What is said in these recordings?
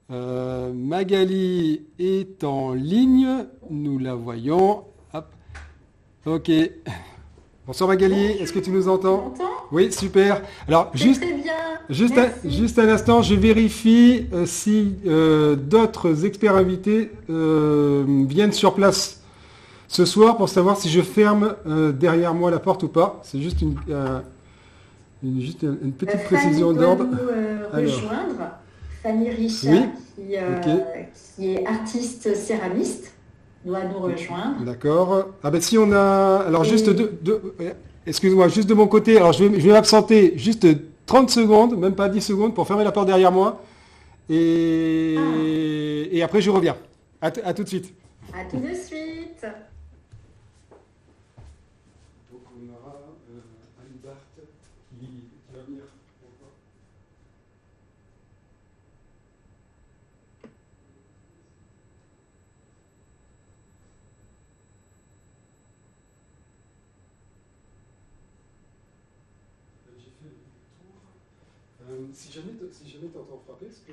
Magali est en ligne. Nous la voyons. Hop. Ok. Bonsoir Magali, est-ce que tu nous Tu entends? m'entends? Oui, super. Alors, Très très bien, merci. juste un instant, je vérifie si d'autres experts invités viennent sur place ce soir pour savoir si je ferme derrière moi la porte ou pas. C'est juste une petite Fanny précision doit d'ordre. nous Alors, rejoindre. Fanny oui, Richard, ok, qui est artiste céramiste, doit nous rejoindre. d'accord. Ah ben si on a... Alors juste Et excuse-moi, juste de mon côté, alors je vais m'absenter juste 30 secondes, même pas 10 secondes, pour fermer la porte derrière moi. ah, Et après je reviens. À tout de suite. à tout de suite. Donc on aura Anne Barthes qui va venir. J'ai fait le tour. Si jamais tu entends frapper, est-ce que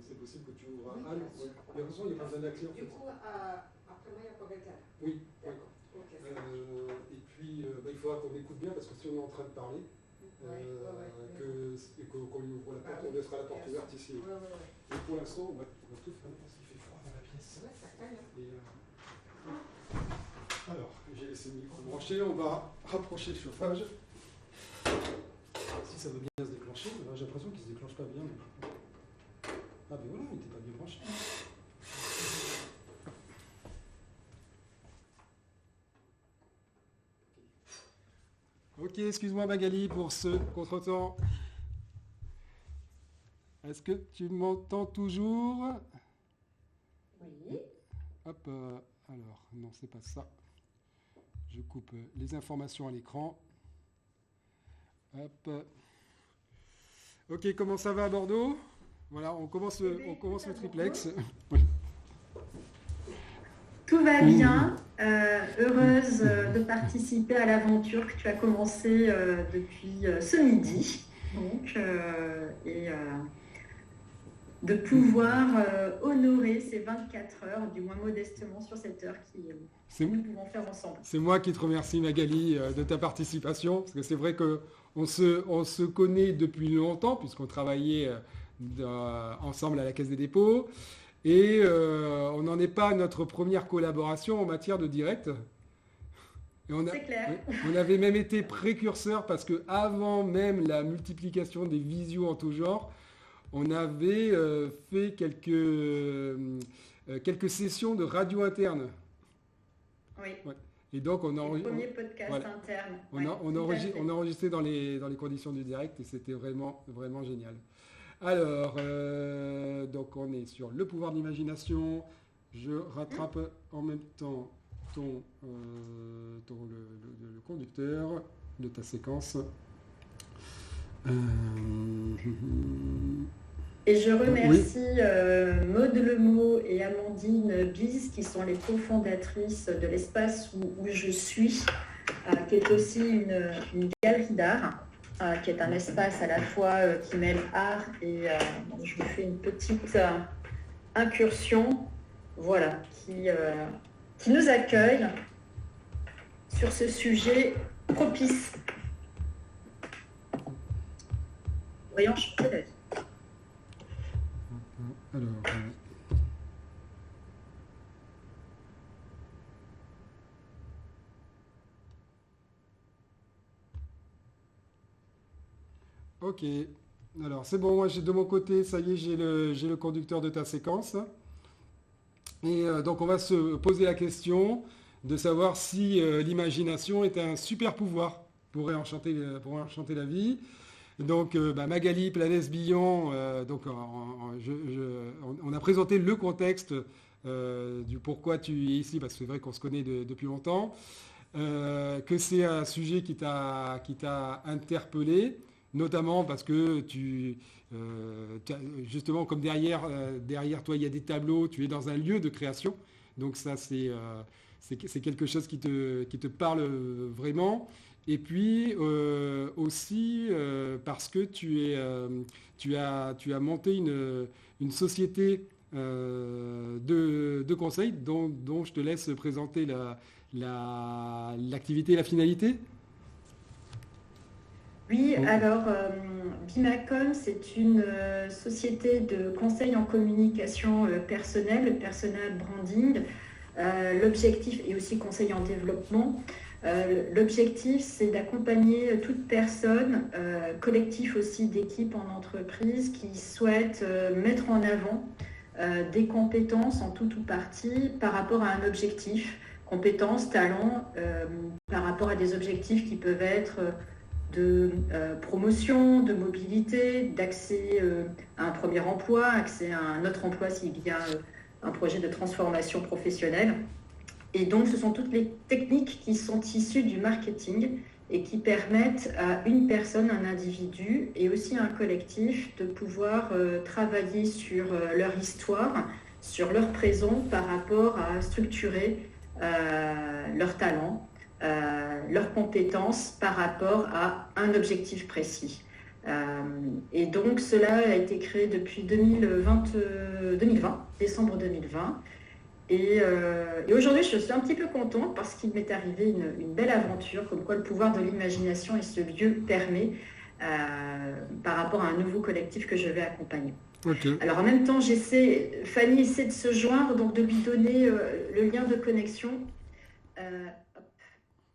c'est possible que tu ouvres Oui, Anne? bien Ouais. sûr. Il y a raison, il n'y a pas besoin d'accès en Du fait. coup, après moi, il n'y a pas quelqu'un. Oui, oui. D'accord. Ok, ça marche. Et puis il faudra qu'on écoute bien parce que si on est en train de parler, qu'on lui ouvre la porte, on laissera la porte ouverte ici. Ouais, ouais, ouais. Et pour l'instant, on va tout fermer parce qu'il fait froid dans la pièce. Ouais, ça calme. Et, alors, j'ai laissé le micro branché, on va rapprocher le chauffage. Si ça veut bien se déclencher, mais là j'ai l'impression qu'il ne se déclenche pas bien. Ah ben voilà, il n'était pas bien branché. Ok, excuse-moi Magali pour ce contretemps. Est-ce que tu m'entends toujours? Oui, Hop, alors, non, c'est pas ça. Je coupe les informations à l'écran. Hop. Ok, comment ça va à Bordeaux? Voilà, eh bien, on écoute, commence à le Bordeaux, triplex. tout va Ouh. bien. Heureuse de participer à l'aventure que tu as commencée depuis ce midi. Donc, de pouvoir honorer ces 24 heures, du moins modestement sur cette heure C'est que nous pouvons faire ensemble. c'est moi qui te remercie Magali de ta participation, parce que c'est vrai qu'on on se connaît depuis longtemps, puisqu'on travaillait ensemble à la Caisse des dépôts, et on n'en est pas à notre première collaboration en matière de direct. Et C'est clair. on avait même été précurseur parce que avant même la multiplication des visios en tout genre, on avait fait quelques sessions de radio interne. Oui, Ouais. Et donc les premiers podcasts voilà, internes. Oui, tout à on fait. a enregistré dans les conditions du direct et c'était vraiment, vraiment génial. Alors, donc on est sur le pouvoir d'imagination. Je rattrape en même temps le conducteur de ta séquence. Euh, Et je oui, remercie Maude Lemot et Amandine Bise, qui sont les cofondatrices de l'espace où je suis, qui est aussi une galerie d'art, qui est un espace à la fois qui mêle art et je vous fais une petite incursion, voilà, qui nous accueille sur ce sujet propice. Voyons changer la vie. alors, ok. Alors, c'est bon, moi j'ai de mon côté, ça y est, j'ai le conducteur de ta séquence. Et donc, on va se poser la question de savoir si l'imagination est un super pouvoir pour enchanter la vie. Donc, Magali Planès-Billon, on a présenté le contexte du pourquoi tu es ici, parce que c'est vrai qu'on se connaît depuis longtemps, que c'est un sujet qui t'a interpellé, notamment parce que justement, comme derrière toi, il y a des tableaux, tu es dans un lieu de création. Donc ça, c'est quelque chose qui te parle vraiment. Et puis aussi parce que tu as monté une société de conseil dont je te laisse présenter l'activité et la finalité. Oui, Oh, alors Bimacom, c'est une société de conseil en communication personnelle, personal branding. L'objectif, et aussi conseil en développement, l'objectif, c'est d'accompagner toute personne, collectif aussi d'équipe en entreprise, qui souhaite mettre en avant des compétences en tout ou partie par rapport à un objectif, compétences, talents, par rapport à des objectifs qui peuvent être de promotion, de mobilité, d'accès à un premier emploi, accès à un autre emploi s'il y a un projet de transformation professionnelle. Et donc, ce sont toutes les techniques qui sont issues du marketing et qui permettent à une personne, un individu et aussi un collectif de pouvoir travailler sur leur histoire, sur leur présent par rapport à structurer leurs talents, leurs compétences par rapport à un objectif précis. Et donc, cela a été créé depuis 2020, décembre 2020. Et aujourd'hui, je suis un petit peu contente parce qu'il m'est arrivé une belle aventure, comme quoi le pouvoir de l'imagination et ce lieu permet par rapport à un nouveau collectif que je vais accompagner. ok. Alors en même temps, Fanny essaie de se joindre, donc de lui donner le lien de connexion. Euh,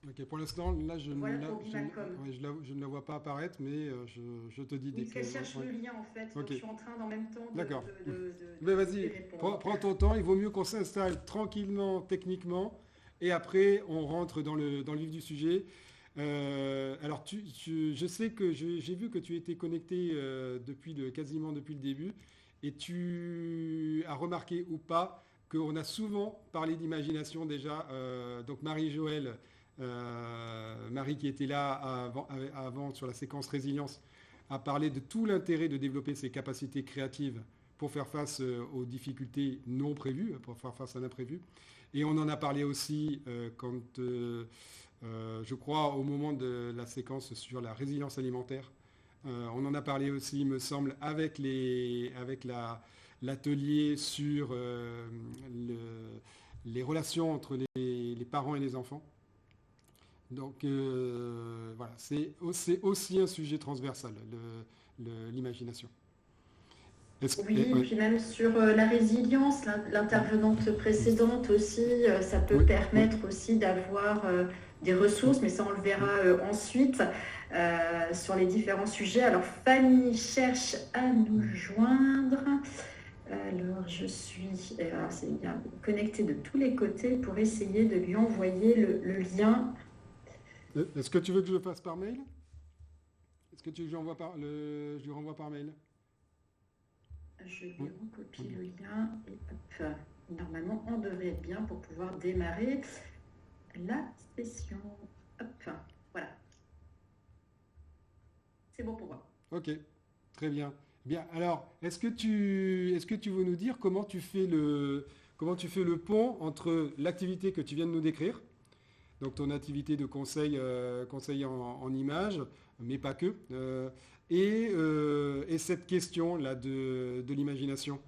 Ok, pour l'instant, là, voilà pour Bimacom. ouais, je ne la vois pas apparaître, mais je te dis Oui, dès parce que... qu'elle cherche ouais. le lien en fait, donc Ok, je suis en train en même temps d'accord. Mais de lui vas-y, répondre. prends ton temps. Il vaut mieux qu'on s'installe tranquillement, techniquement, et après, on rentre dans le vif du sujet. Alors, je sais que j'ai vu que tu étais connecté quasiment depuis le début, et tu as remarqué ou pas qu'on a souvent parlé d'imagination déjà. Donc, Marie-Joëlle, Marie qui était là avant sur la séquence résilience, a parlé de tout l'intérêt de développer ses capacités créatives pour faire face aux difficultés non prévues, pour faire face à l'imprévu. Et on en a parlé aussi je crois, au moment de la séquence sur la résilience alimentaire. On en a parlé aussi, il me semble, avec l'atelier sur les relations entre les parents et les enfants. Donc voilà, c'est aussi un sujet transversal, l'imagination. Oui, et Ouais. puis même sur la résilience, l'intervenante précédente aussi, ça peut Oui, oui. permettre aussi d'avoir des ressources, mais ça on le verra ensuite sur les différents sujets. Alors Fanny cherche à nous joindre. Alors c'est bien connecté de tous les côtés pour essayer de lui envoyer le lien. Est-ce que tu veux que je le fasse par mail? Est-ce que tu veux que je lui renvoie par mail? Je lui Oui. recopie Ok. le lien et hop, normalement on devrait être bien pour pouvoir démarrer la session. Hop, voilà, c'est bon pour moi. Ok, très bien. Bien, alors, est-ce que tu veux nous dire comment tu fais le pont entre l'activité que tu viens de nous décrire, donc ton activité de conseil en images, mais pas que, et cette question-là de l'imagination?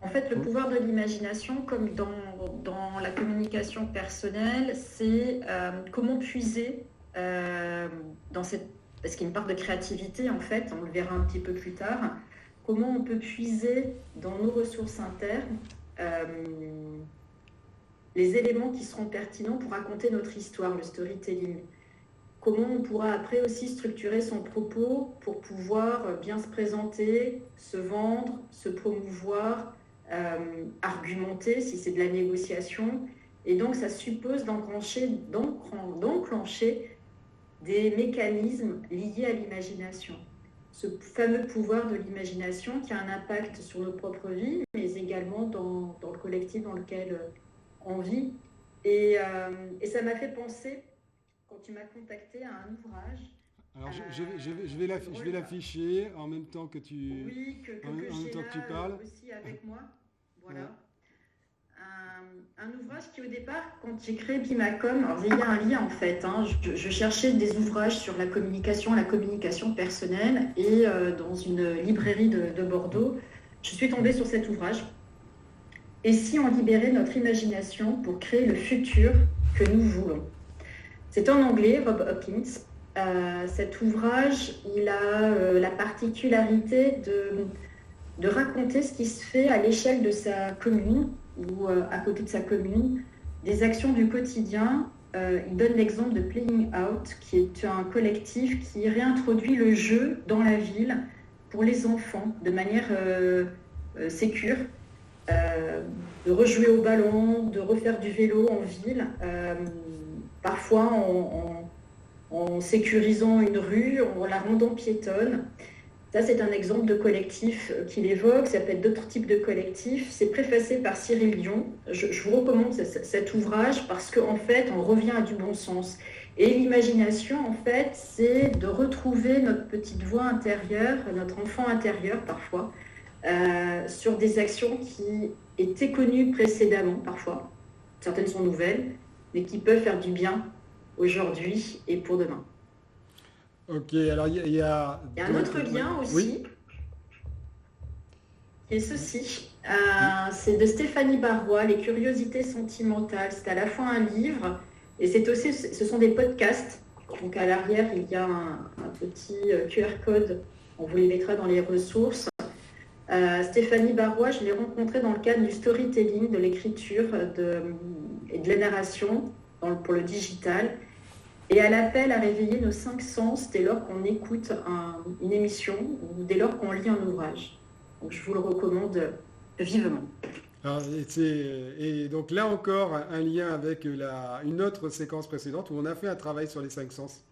En fait, le Hein. pouvoir de l'imagination, comme dans la communication personnelle, c'est comment puiser dans cette... Parce qu'il y a une part de créativité, en fait, on le verra un petit peu plus tard, comment on peut puiser dans nos ressources internes euh, les éléments qui seront pertinents pour raconter notre histoire, le storytelling. Comment on pourra après aussi structurer son propos pour pouvoir bien se présenter, se vendre, se promouvoir, argumenter si c'est de la négociation. Et donc ça suppose d'enclencher des mécanismes liés à l'imagination. Ce fameux pouvoir de l'imagination qui a un impact sur nos propres vies, mais également dans le collectif dans lequel on vit. Et ça m'a fait penser quand tu m'as contacté à un ouvrage. Alors, je vais l'afficher en même temps que tu, Oui, que en même j'ai temps que tu là parles. aussi avec moi. Voilà. un ouvrage qui, au départ, quand j'ai créé Bimacom, alors il y a un lien en fait, hein, je cherchais des ouvrages sur la communication personnelle, et dans une librairie de Bordeaux, je suis tombée sur cet ouvrage. Et si on libérait notre imagination pour créer le futur que nous voulons? C'est en anglais, Rob Hopkins. Cet ouvrage, il a la particularité de raconter ce qui se fait à l'échelle de sa commune ou à côté de sa commune, des actions du quotidien. Il donne l'exemple de Playing Out, qui est un collectif qui réintroduit le jeu dans la ville pour les enfants de manière sécure, de rejouer au ballon, de refaire du vélo en ville, parfois en sécurisant une rue, en la rendant piétonne. Ça, c'est un exemple de collectif qu'il évoque. Ça peut être d'autres types de collectifs. C'est préfacé par Cyril Dion. Je vous recommande cet ouvrage parce qu'en fait, on revient à du bon sens. Et l'imagination, en fait, c'est de retrouver notre petite voix intérieure, notre enfant intérieur parfois, sur des actions qui étaient connues précédemment parfois. Certaines sont nouvelles, mais qui peuvent faire du bien aujourd'hui et pour demain. Ok, alors il y a un autre lien aussi, oui, qui est ceci. C'est de Stéphanie Barrois, Les curiosités sentimentales. C'est à la fois un livre et ce sont des podcasts. Donc à l'arrière, il y a un petit QR code. On vous les mettra dans les ressources. Stéphanie Barrois, je l'ai rencontrée dans le cadre du storytelling, de l'écriture et de la narration pour le digital. Et elle appelle à réveiller nos 5 sens dès lors qu'on écoute une émission ou dès lors qu'on lit un ouvrage. Donc je vous le recommande vivement. alors, et donc là encore un lien avec une autre séquence précédente où on a fait un travail sur les 5 sens.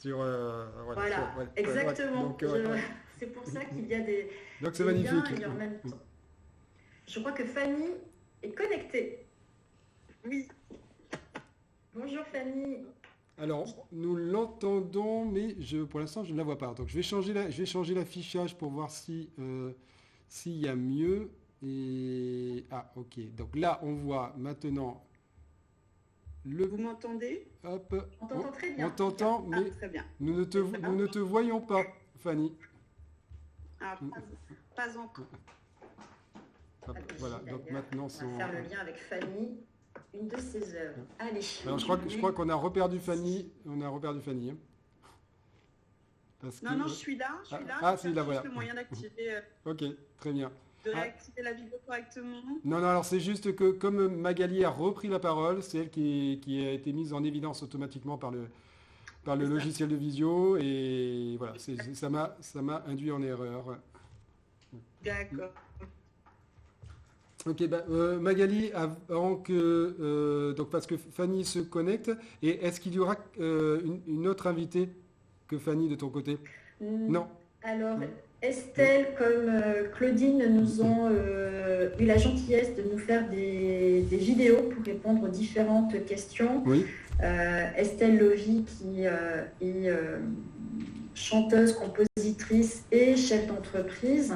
Voilà, exactement. Donc, c'est pour ça qu'il y a des donc c'est liens magnifique. et en même temps. Je crois que Fanny est connectée. Oui. Bonjour Fanny. Alors, nous l'entendons, mais pour l'instant, je ne la vois pas. Donc, je vais changer l'affichage pour voir s'il y a mieux. Et ok. Donc là, on voit maintenant Vous m'entendez? Hop. On t'entend très bien. On t'entend, mais très bien. nous ne te voyons pas, Fanny. Pas encore. Hop, voilà. Donc maintenant, on va faire le lien avec Fanny. Une de ses œuvres. Allez. Alors, je crois qu'on a reperdu Fanny. On a reperdu Fanny. Non, je suis là. C'est là, voilà. Le moyen d'activer. Ok, très bien. De réactiver la vidéo correctement. Non, alors c'est juste que comme Magali a repris la parole, c'est elle qui a été mise en évidence automatiquement par le logiciel de visio. Et voilà, ça m'a induit en erreur. D'accord. Ok, Magali, avant que donc parce que Fanny se connecte, et est-ce qu'il y aura une autre invitée que Fanny de ton côté? Non. Alors, Estelle comme Claudine nous ont eu la gentillesse de nous faire des vidéos pour répondre aux différentes questions. Oui. Estelle Lovy qui est chanteuse, compositrice et chef d'entreprise.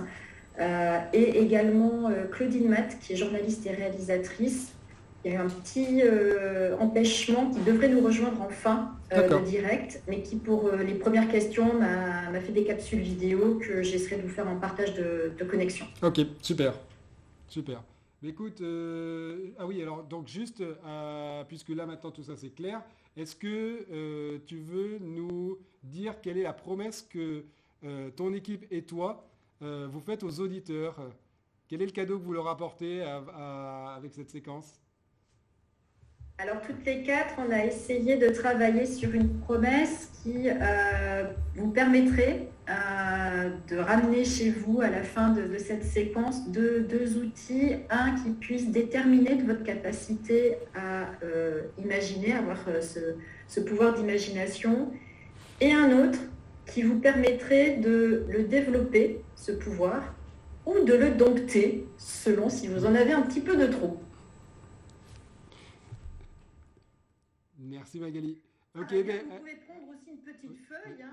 Et également Claudine Matt, qui est journaliste et réalisatrice. Il y a eu un petit empêchement qui devrait nous rejoindre en fin de direct, mais qui pour les premières questions m'a fait des capsules vidéo que j'essaierai de vous faire en partage de connexion. Ok, super. Mais écoute, oui, alors donc juste, puisque là maintenant tout ça c'est clair, est-ce que tu veux nous dire quelle est la promesse que ton équipe et toi vous faites aux auditeurs? Quel est le cadeau que vous leur apportez avec cette séquence? Alors toutes les 4, on a essayé de travailler sur une promesse qui vous permettrait de ramener chez vous à la fin de cette séquence deux outils. Un qui puisse déterminer de votre capacité à imaginer, avoir ce pouvoir d'imagination, et un autre qui vous permettrait de le développer, ce pouvoir, ou de le dompter, selon si vous en avez un petit peu de trop. Merci Magali. Vous pouvez prendre aussi une petite feuille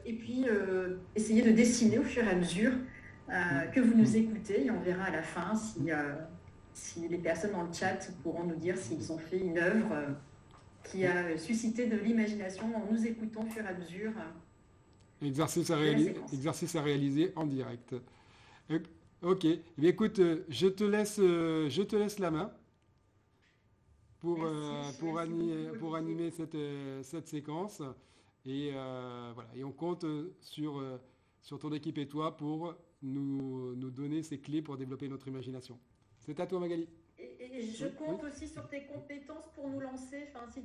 et puis essayer de dessiner au fur et à mesure que vous nous écoutez, et on verra à la fin si les personnes dans le chat pourront nous dire s'ils ont fait une œuvre qui a suscité de l'imagination en nous écoutant au fur et à mesure. Exercice la séquence. exercice à réaliser en direct. Ok. Eh bien, écoute, je te laisse la main Merci pour beaucoup, animer cette séquence. Et voilà. Et on compte sur ton équipe et toi pour nous donner ces clés pour développer notre imagination. C'est à toi, Magali. Et je compte aussi sur tes compétences pour nous lancer. Enfin, si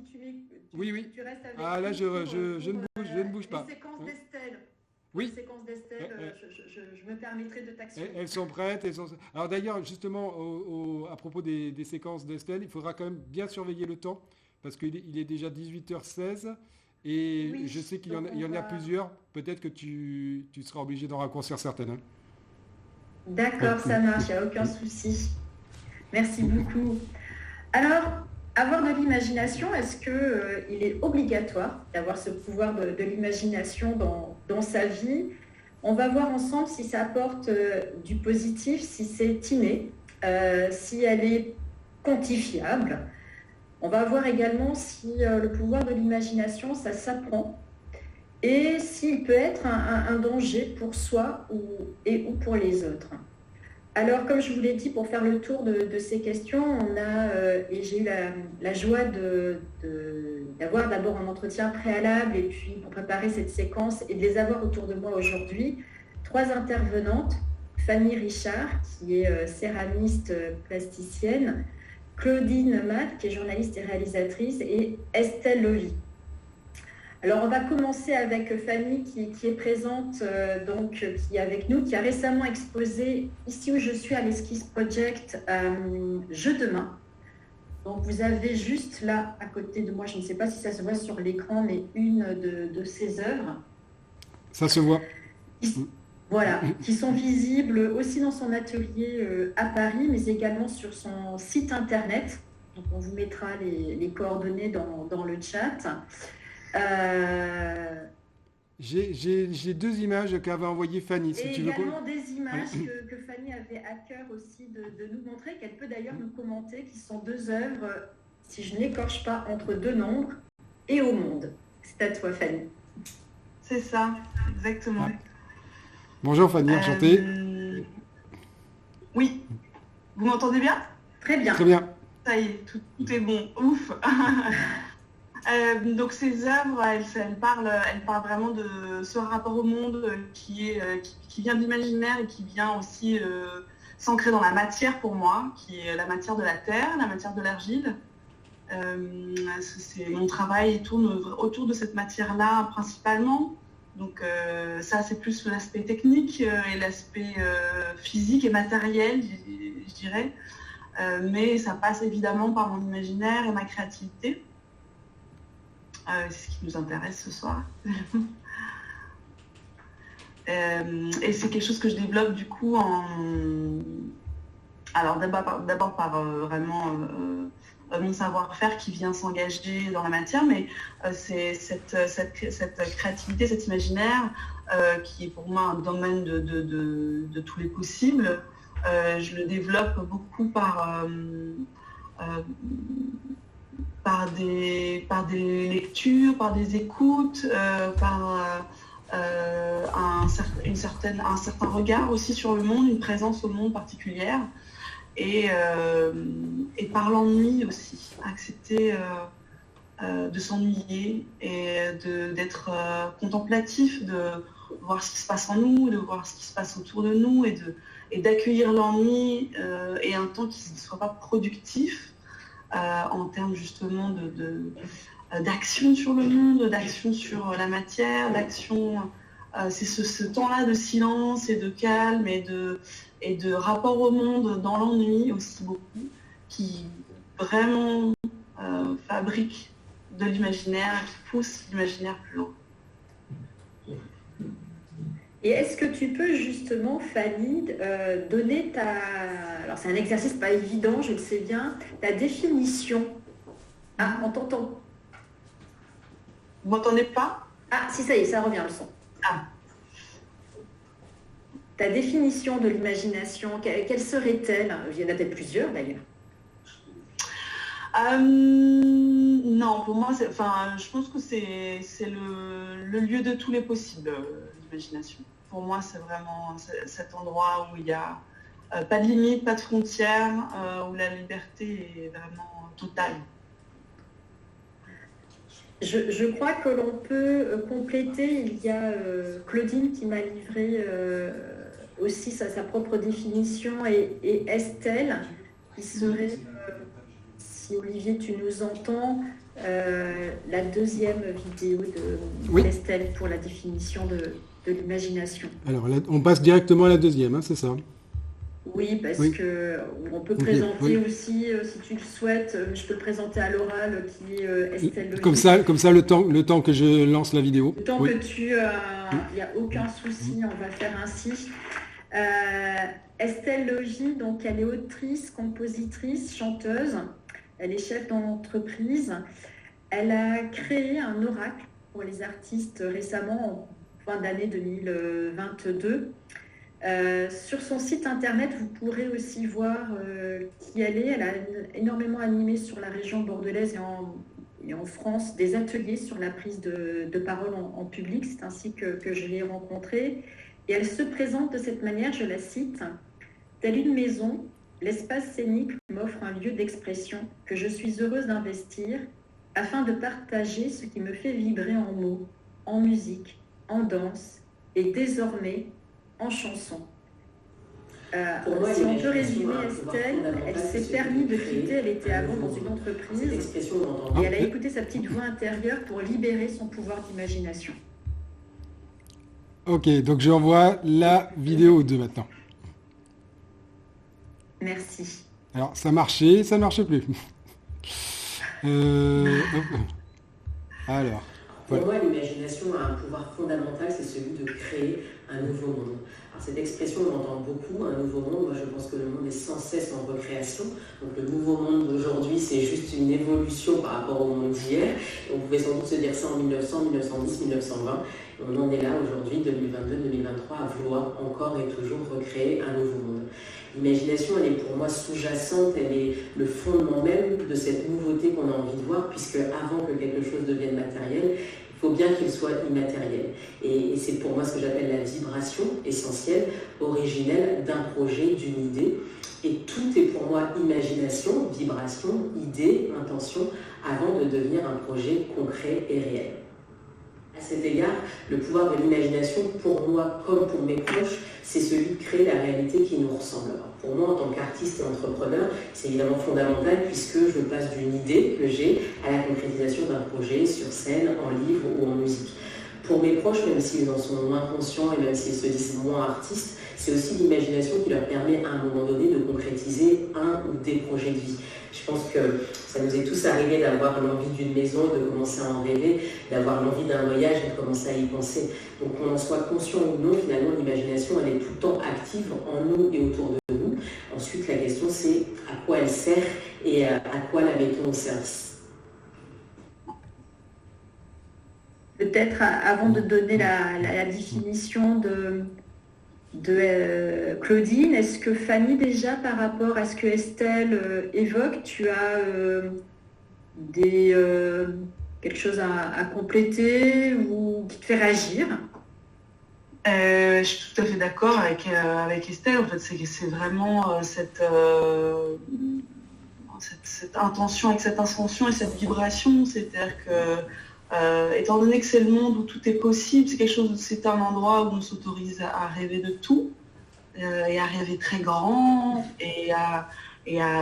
Oui. tu restes avec Ah, là, nous je ne bouge pas. Les séquences d'Estelle. Oui. Les séquences d'Estelle, je me permettrai de t'actionner. Elles sont prêtes. Alors d'ailleurs, justement, à propos des séquences d'Estelle, il faudra quand même bien surveiller le temps, parce qu'il est déjà 18h16, et Oui, je sais qu'il donc y en a on va- plusieurs. Peut-être que tu seras obligé d'en raccourcir certaines. Hein. D'accord, ça marche, il n'y a aucun souci. Merci beaucoup. Alors, avoir de l'imagination, est-ce qu'il est obligatoire d'avoir ce pouvoir de l'imagination dans sa vie? On va voir ensemble si ça apporte du positif, si c'est inné, si elle est quantifiable. On va voir également si le pouvoir de l'imagination, ça s'apprend et s'il peut être un danger pour soi ou pour les autres. Alors, comme je vous l'ai dit, pour faire le tour de ces questions, et j'ai eu la joie d'avoir d'abord un entretien préalable et puis pour préparer cette séquence et de les avoir autour de moi aujourd'hui, 3 intervenantes, Fanny Richard, qui est céramiste plasticienne, Claudine Matt, qui est journaliste et réalisatrice, et Estelle Lovy. Alors, on va commencer avec Fanny qui est présente, qui est avec nous, qui a récemment exposé ici où je suis à l'Esquisse Project Jeux de main. Donc, vous avez juste là, à côté de moi, je ne sais pas si ça se voit sur l'écran, mais une de ses œuvres. Ça se voit. Voilà, qui sont visibles aussi dans son atelier à Paris, mais également sur son site internet. Donc, on vous mettra les coordonnées dans le chat. J'ai 2 images qu'avait envoyées Fanny. Si Et tu veux. également des images que Fanny avait à cœur aussi de nous montrer, qu'elle peut d'ailleurs nous commenter, qui sont 2 œuvres, si je n'écorche pas, entre 2 nombres et au monde. C'est à toi, Fanny. C'est ça, exactement. Bonjour Fanny, enchantée. Oui, vous m'entendez bien? Très bien. Très bien. Ça y est, tout est bon. Ouf. Donc ces œuvres, elles parlent vraiment de ce rapport au monde qui vient de l'imaginaire et qui vient aussi s'ancrer dans la matière pour moi, qui est la matière de la terre, la matière de l'argile. Mon travail tourne autour de cette matière-là principalement. Donc ça, c'est plus l'aspect technique et l'aspect physique et matériel, je dirais. Mais ça passe évidemment par mon imaginaire et ma créativité. C'est ce qui nous intéresse ce soir. Et c'est quelque chose que je développe du coup alors d'abord par vraiment mon savoir-faire qui vient s'engager dans la matière, mais c'est cette créativité, cet imaginaire qui est pour moi un domaine de tous les possibles. Je le développe beaucoup par des lectures, par des écoutes, par un certain regard aussi sur le monde, une présence au monde particulière, et par l'ennui aussi, accepter de s'ennuyer et d'être contemplatif, de voir ce qui se passe en nous, de voir ce qui se passe autour de nous, et d'accueillir l'ennui et un temps qui ne soit pas productif. En termes justement d'action sur le monde, d'action sur la matière, d'action, c'est ce temps-là de silence et de calme et de rapport au monde dans l'ennui aussi beaucoup, qui vraiment fabrique de l'imaginaire, qui pousse l'imaginaire plus loin. Et est-ce que tu peux justement, Fanny, donner alors c'est un exercice pas évident, je le sais bien, ta définition. Ah, on t'entend. Vous m'entendez pas? Ah, si, ça y est, ça revient le son. Ah. ta définition de l'imagination, quelle serait-elle? Il y en a peut-être plusieurs d'ailleurs. Non, pour moi, je pense que c'est le lieu de tous les possibles, l'imagination. Pour moi, c'est vraiment cet endroit où il n'y a pas de limite, pas de frontières, où la liberté est vraiment totale. Je crois que l'on peut compléter. Il y a Claudine qui m'a livré aussi sa propre définition et Estelle qui serait, si Olivier tu nous entends, la deuxième vidéo d'Estelle pour la définition de l'imagination. Alors, là, on passe directement à la deuxième, hein, c'est ça? Oui, parce que on peut présenter aussi, si tu le souhaites, je peux le présenter à l'oral, qui est Estelle Logi. Comme ça, le temps que je lance la vidéo. Le temps que tu... Il n'y a aucun souci, on va faire ainsi. Estelle Logi, donc elle est autrice, compositrice, chanteuse. Elle est chef d'entreprise. Elle a créé un oracle pour les artistes récemment, en fin d'année 2022. Sur son site internet, vous pourrez aussi voir qui elle est. Elle a énormément animé sur la région bordelaise et en France des ateliers sur la prise de parole en public. C'est ainsi que je l'ai rencontrée. Et elle se présente de cette manière, je la cite: « Telle une maison, l'espace scénique m'offre un lieu d'expression que je suis heureuse d'investir afin de partager ce qui me fait vibrer en mots, en musique, en danse et désormais en chanson. » Si on peut résumer Estelle, elle s'est permis de quitter, elle était avant dans une entreprise et elle a écouté sa petite voix intérieure pour libérer son pouvoir d'imagination. Ok, donc je envoie la vidéo 2 maintenant. Merci. Alors, ça marchait, ça ne marchait plus. Alors. Pour moi, l'imagination a un pouvoir fondamental, c'est celui de créer un nouveau monde. Alors, cette expression, on l'entend beaucoup, un nouveau monde. Moi, je pense que le monde est sans cesse en recréation. Donc, le nouveau monde d'aujourd'hui, c'est juste une évolution par rapport au monde d'hier. On pouvait sans doute se dire ça en 1900, 1910, 1920. On en est là aujourd'hui, 2022, 2023, à vouloir encore et toujours recréer un nouveau monde. L'imagination, elle est pour moi sous-jacente, elle est le fondement même de cette nouveauté qu'on a envie de voir, puisque avant que quelque chose devienne matériel, il faut bien qu'il soit immatériel. Et c'est pour moi ce que j'appelle la vibration essentielle, originelle d'un projet, d'une idée. Et tout est pour moi imagination, vibration, idée, intention, avant de devenir un projet concret et réel. À cet égard, le pouvoir de l'imagination, pour moi comme pour mes proches, c'est celui de créer la réalité qui nous ressemble. Alors pour moi, en tant qu'artiste et entrepreneur, c'est évidemment fondamental puisque je passe d'une idée que j'ai à la concrétisation d'un projet sur scène, en livre ou en musique. Pour mes proches, même s'ils en sont moins conscients et même s'ils se disent moins artistes, c'est aussi l'imagination qui leur permet à un moment donné de concrétiser un ou des projets de vie. Je pense que ça nous est tous arrivé d'avoir l'envie d'une maison, de commencer à en rêver, d'avoir l'envie d'un voyage et de commencer à y penser. Donc qu'on en soit conscient ou non, finalement, l'imagination, elle est tout le temps active en nous et autour de nous. Ensuite, la question, c'est à quoi elle sert et à quoi la mettons au service. Peut-être avant de donner la définition de Claudine, est-ce que Fanny, déjà par rapport à ce que Estelle évoque, tu as quelque chose à compléter ou qui te fait réagir? Je suis tout à fait d'accord avec Estelle. En fait, c'est vraiment cette intention, avec cette intention et cette vibration. C'est-à-dire que étant donné que c'est le monde où tout est possible, c'est un endroit où on s'autorise à rêver de tout et à rêver très grand et à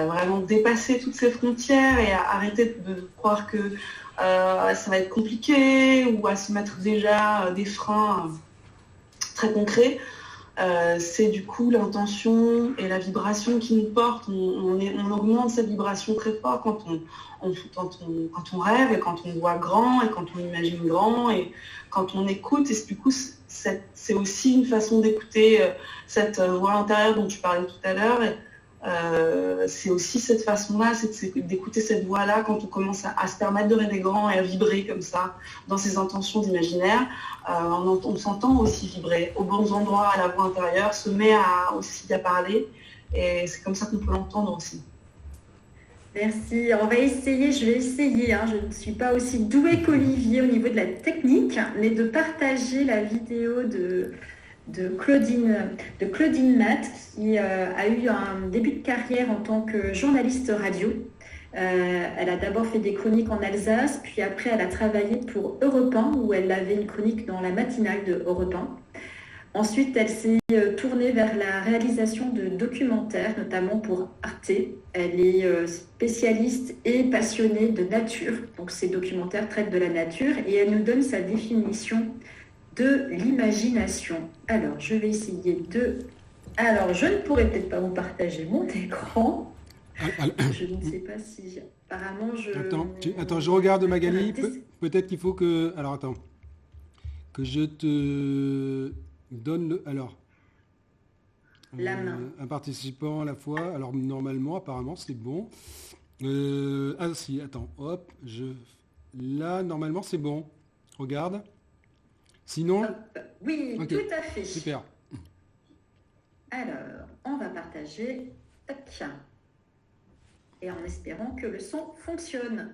vraiment dépasser toutes ces frontières et à arrêter de croire que ça va être compliqué ou à se mettre déjà des freins très concrets. C'est du coup l'intention et la vibration qui nous portent. On augmente cette vibration très fort quand on rêve et quand on voit grand et quand on imagine grand et quand on écoute. Et du coup, c'est aussi une façon d'écouter cette voix intérieure dont tu parlais tout à l'heure. c'est aussi cette façon-là, c'est d'écouter cette voix-là quand on commence à se permettre de rêver grand et à vibrer comme ça dans ses intentions d'imaginaire. On s'entend aussi vibrer aux bons endroits, à la voix intérieure, se met aussi à parler et c'est comme ça qu'on peut l'entendre aussi. Merci. On va essayer, je vais essayer, hein, je ne suis pas aussi douée qu'Olivier au niveau de la technique, mais de partager la vidéo de Claudine Matt, qui a eu un début de carrière en tant que journaliste radio. Elle a d'abord fait des chroniques en Alsace, puis après elle a travaillé pour Europe 1, où elle avait une chronique dans la matinale de Europe 1. Ensuite, elle s'est tournée vers la réalisation de documentaires, notamment pour Arte. Elle est spécialiste et passionnée de nature, donc ces documentaires traitent de la nature, et elle nous donne sa définition de l'imagination. Alors, je vais essayer de... Alors, je ne pourrais peut-être pas vous partager mon écran. Je ne sais pas si... Apparemment, je... Attends, je regarde Magali. Peut-être qu'il faut que... Alors, attends. Que je te donne le... Alors... La main. Un participant à la fois. Alors, normalement, apparemment, c'est bon. Ah si, attends. Hop, Là, normalement, c'est bon. Regarde. Sinon... Oui, okay. Tout à fait. Super. Alors, on va partager. Tac. Et en espérant que le son fonctionne.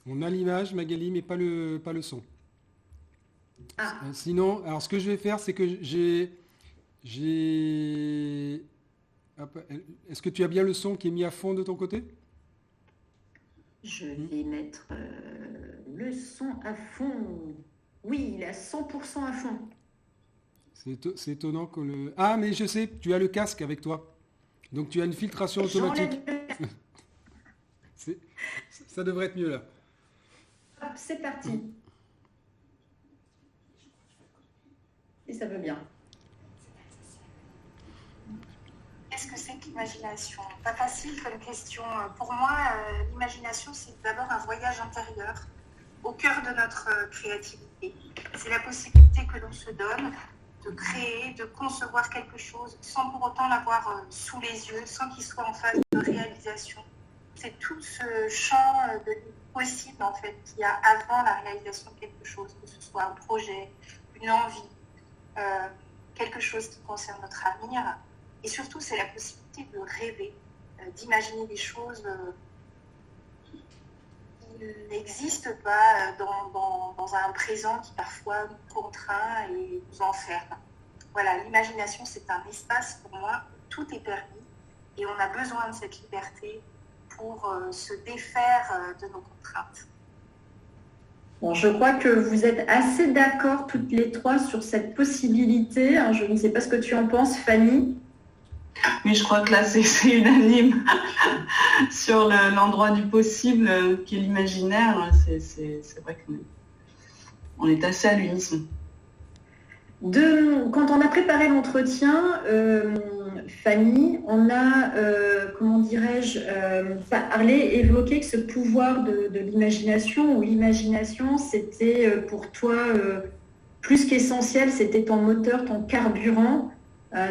On a l'image, Magali, mais pas le son. Ah. Sinon, alors ce que je vais faire, c'est que j'ai... Est-ce que tu as bien le son qui est mis à fond de ton côté? Je vais mettre le son à fond. Oui, il est à 100% à fond. C'est étonnant que le... Ah, mais je sais, tu as le casque avec toi. Donc tu as une filtration automatique. Ça devrait être mieux là. Hop, c'est parti. Et ça va bien. Qu'est-ce que c'est que l'imagination? Pas facile comme question. Pour moi, l'imagination, c'est d'abord un voyage intérieur au cœur de notre créativité. C'est la possibilité que l'on se donne de créer, de concevoir quelque chose sans pour autant l'avoir sous les yeux, sans qu'il soit en phase de réalisation. C'est tout ce champ de possible en fait qu'il y a avant la réalisation de quelque chose, que ce soit un projet, une envie, quelque chose qui concerne notre avenir. Et surtout, c'est la possibilité de rêver, d'imaginer des choses qui n'existent pas dans un présent qui parfois nous contraint et nous enferme. Voilà, l'imagination, c'est un espace pour moi où tout est permis et on a besoin de cette liberté pour se défaire de nos contraintes. Bon, je crois que vous êtes assez d'accord toutes les trois sur cette possibilité. Je ne sais pas ce que tu en penses, Fanny. Oui, je crois que là, c'est unanime sur l'endroit du possible qui est l'imaginaire. C'est vrai qu'on est assez à l'unisson. Quand on a préparé l'entretien, Fanny, on a, comment dirais-je, évoqué que ce pouvoir de l'imagination, ou l'imagination, c'était pour toi plus qu'essentiel, c'était ton moteur, ton carburant.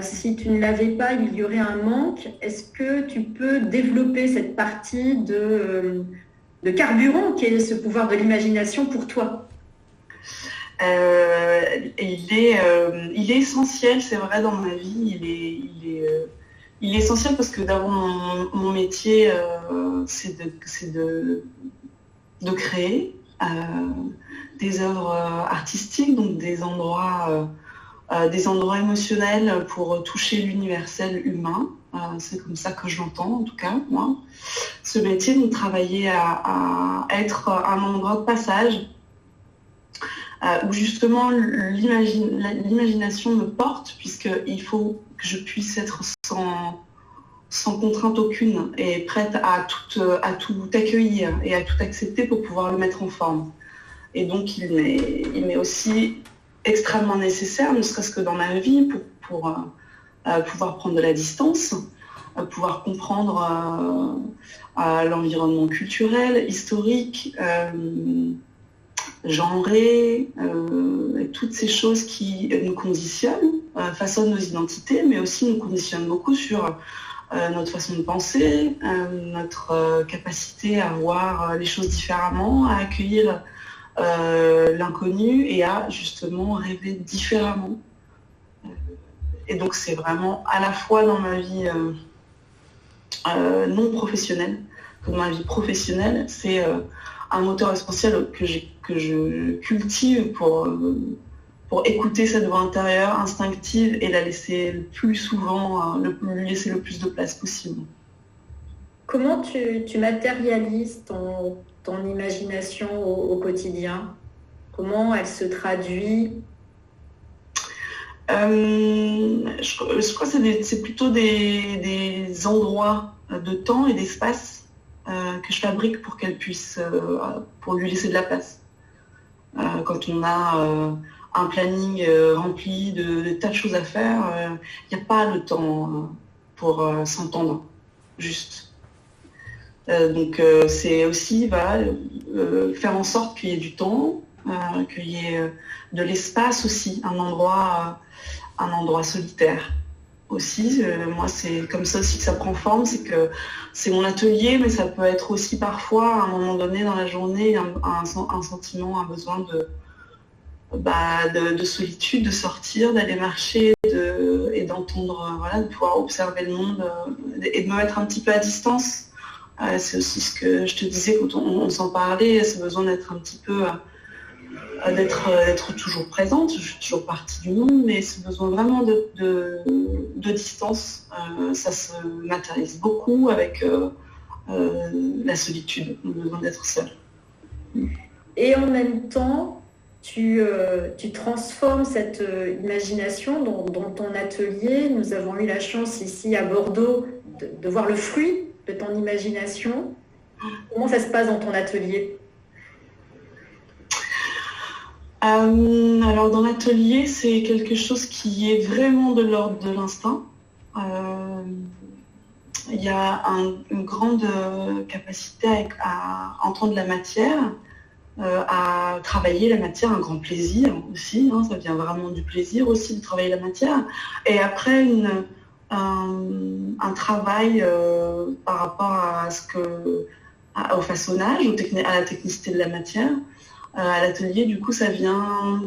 Si tu ne l'avais pas, il y aurait un manque. Est-ce que tu peux développer cette partie de carburant qui est ce pouvoir de l'imagination pour toi? Il est essentiel, c'est vrai, dans ma vie. Il est essentiel parce que d'abord, mon métier, c'est de créer des œuvres artistiques, donc des endroits émotionnels pour toucher l'universel humain. C'est comme ça que je l'entends, en tout cas, moi. Ce métier, de travailler à être un endroit de passage où justement l'imagination me porte, puisqu'il faut que je puisse être sans contrainte aucune et prête à tout accueillir et à tout accepter pour pouvoir le mettre en forme. Et donc il m'est aussi extrêmement nécessaire, ne serait-ce que dans ma vie, pour pouvoir prendre de la distance, pouvoir comprendre l'environnement culturel, historique, genrées, et toutes ces choses qui nous conditionnent, façonnent nos identités, mais aussi nous conditionnent beaucoup sur notre façon de penser, notre capacité à voir les choses différemment, à accueillir l'inconnu et à justement rêver différemment. Et donc c'est vraiment à la fois dans ma vie non professionnelle que dans ma vie professionnelle, c'est un moteur essentiel que je cultive pour écouter cette voix intérieure instinctive et la laisser le plus souvent, lui laisser le plus de place possible. Comment tu matérialises ton imagination au quotidien? Comment elle se traduit? Je crois que c'est plutôt des endroits de temps et d'espace que je fabrique pour qu'elle puisse, pour lui laisser de la place. Quand on a un planning rempli de tas de choses à faire, il n'y a pas le temps pour s'entendre, juste. Donc c'est aussi faire en sorte qu'il y ait du temps, qu'il y ait de l'espace aussi, un endroit solitaire aussi. Moi c'est comme ça aussi que ça prend forme, c'est que c'est mon atelier, mais ça peut être aussi parfois à un moment donné dans la journée un sentiment, un besoin de solitude, de sortir, d'aller marcher et d'entendre, de pouvoir observer le monde et de me mettre un petit peu à distance. C'est aussi ce que je te disais quand on s'en parlait, ce besoin d'être un petit peu, d'être toujours présente. Je suis toujours partie du monde, mais ce besoin vraiment de distance, ça se matérialise beaucoup avec la solitude, le besoin d'être seule. Et en même temps, tu transformes cette imagination dans ton atelier. Nous avons eu la chance ici à Bordeaux de voir le fruit de ton imagination. Comment ça se passe dans ton atelier? Alors dans l'atelier, c'est quelque chose qui est vraiment de l'ordre de l'instinct. Il y a une grande capacité à entendre la matière, à travailler la matière, un grand plaisir aussi, ça vient vraiment du plaisir aussi de travailler la matière. Et après un travail par rapport au façonnage, à la technicité de la matière. À l'atelier, du coup, ça vient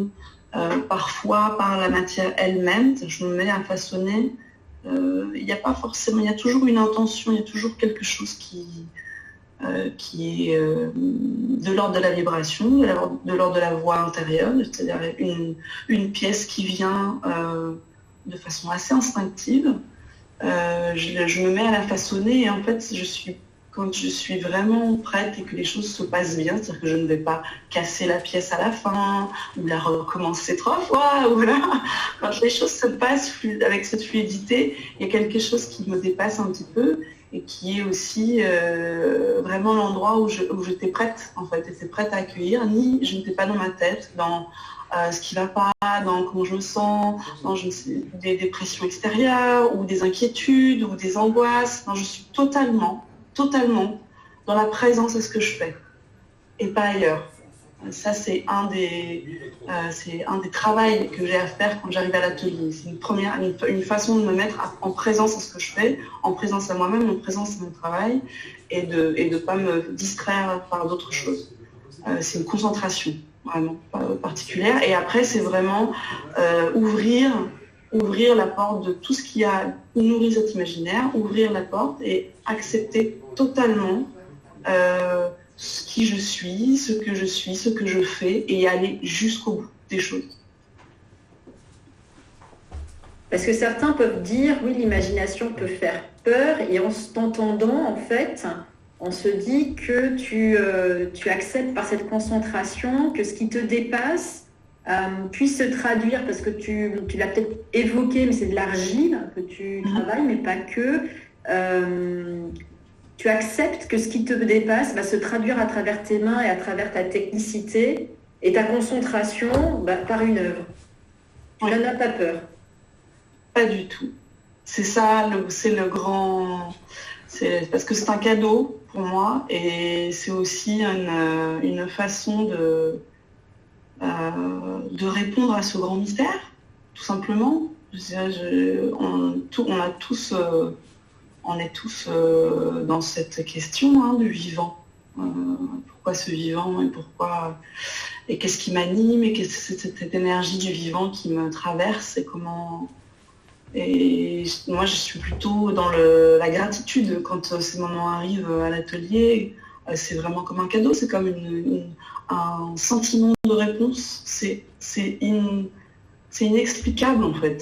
parfois par la matière elle-même. Je me mets à façonner. Il n'y a pas forcément, il y a toujours une intention, il y a toujours quelque chose qui est de l'ordre de la vibration, de l'ordre de la voix intérieure, c'est-à-dire une pièce qui vient de façon assez instinctive. Je me mets à la façonner et en fait, quand je suis vraiment prête et que les choses se passent bien, c'est-à-dire que je ne vais pas casser la pièce à la fin, ou la recommencer 3 fois, ou là, quand les choses se passent avec cette fluidité, il y a quelque chose qui me dépasse un petit peu et qui est aussi vraiment l'endroit où j'étais prête, en fait, j'étais prête à accueillir, je n'étais pas dans ma tête, dans ce qui ne va pas, dans comment je me sens, dans des dépressions extérieures, ou des inquiétudes, ou des angoisses. Non, je suis totalement dans la présence de ce que je fais et pas ailleurs. Ça, c'est un des travaux que j'ai à faire quand j'arrive à l'atelier. C'est une façon de me mettre en présence à ce que je fais, en présence à moi-même, en présence à mon travail et de pas me distraire par d'autres choses. C'est une concentration vraiment particulière. Et après, c'est vraiment ouvrir la porte de tout ce qui a nourri cet imaginaire, ouvrir la porte et accepter totalement qui je suis, ce que je fais et aller jusqu'au bout des choses. Parce que certains peuvent dire, oui, l'imagination peut faire peur et en t'entendant, en fait, on se dit que tu acceptes par cette concentration que ce qui te dépasse puisse se traduire, parce que tu l'as peut-être évoqué, mais c'est de l'argile que tu travailles, mais pas que. Tu acceptes que ce qui te dépasse va se traduire à travers tes mains et à travers ta technicité et ta concentration par une œuvre. Tu n'en as pas peur? Pas du tout. C'est ça, c'est le grand... parce que c'est un cadeau pour moi et c'est aussi une façon de répondre à ce grand mystère, tout simplement. On est tous dans cette question du vivant. Pourquoi ce vivant et qu'est-ce qui m'anime et qu'est-ce que c'est cette énergie du vivant qui me traverse et comment. Et moi, je suis plutôt dans la gratitude quand ces moments arrivent à l'atelier. C'est vraiment comme un cadeau, c'est comme un sentiment de réponse. C'est inexplicable en fait.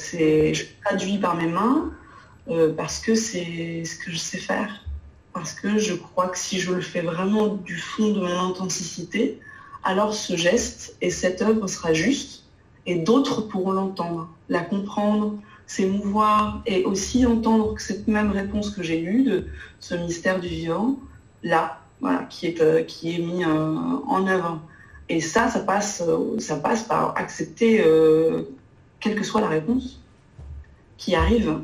Je traduis par mes mains parce que c'est ce que je sais faire. Parce que je crois que si je le fais vraiment du fond de mon authenticité, alors ce geste et cette œuvre sera juste et d'autres pourront l'entendre, la comprendre, s'émouvoir et aussi entendre que cette même réponse que j'ai eue de ce mystère du vivant, là, voilà, qui est mis en œuvre. Et ça passe par accepter quelle que soit la réponse qui arrive.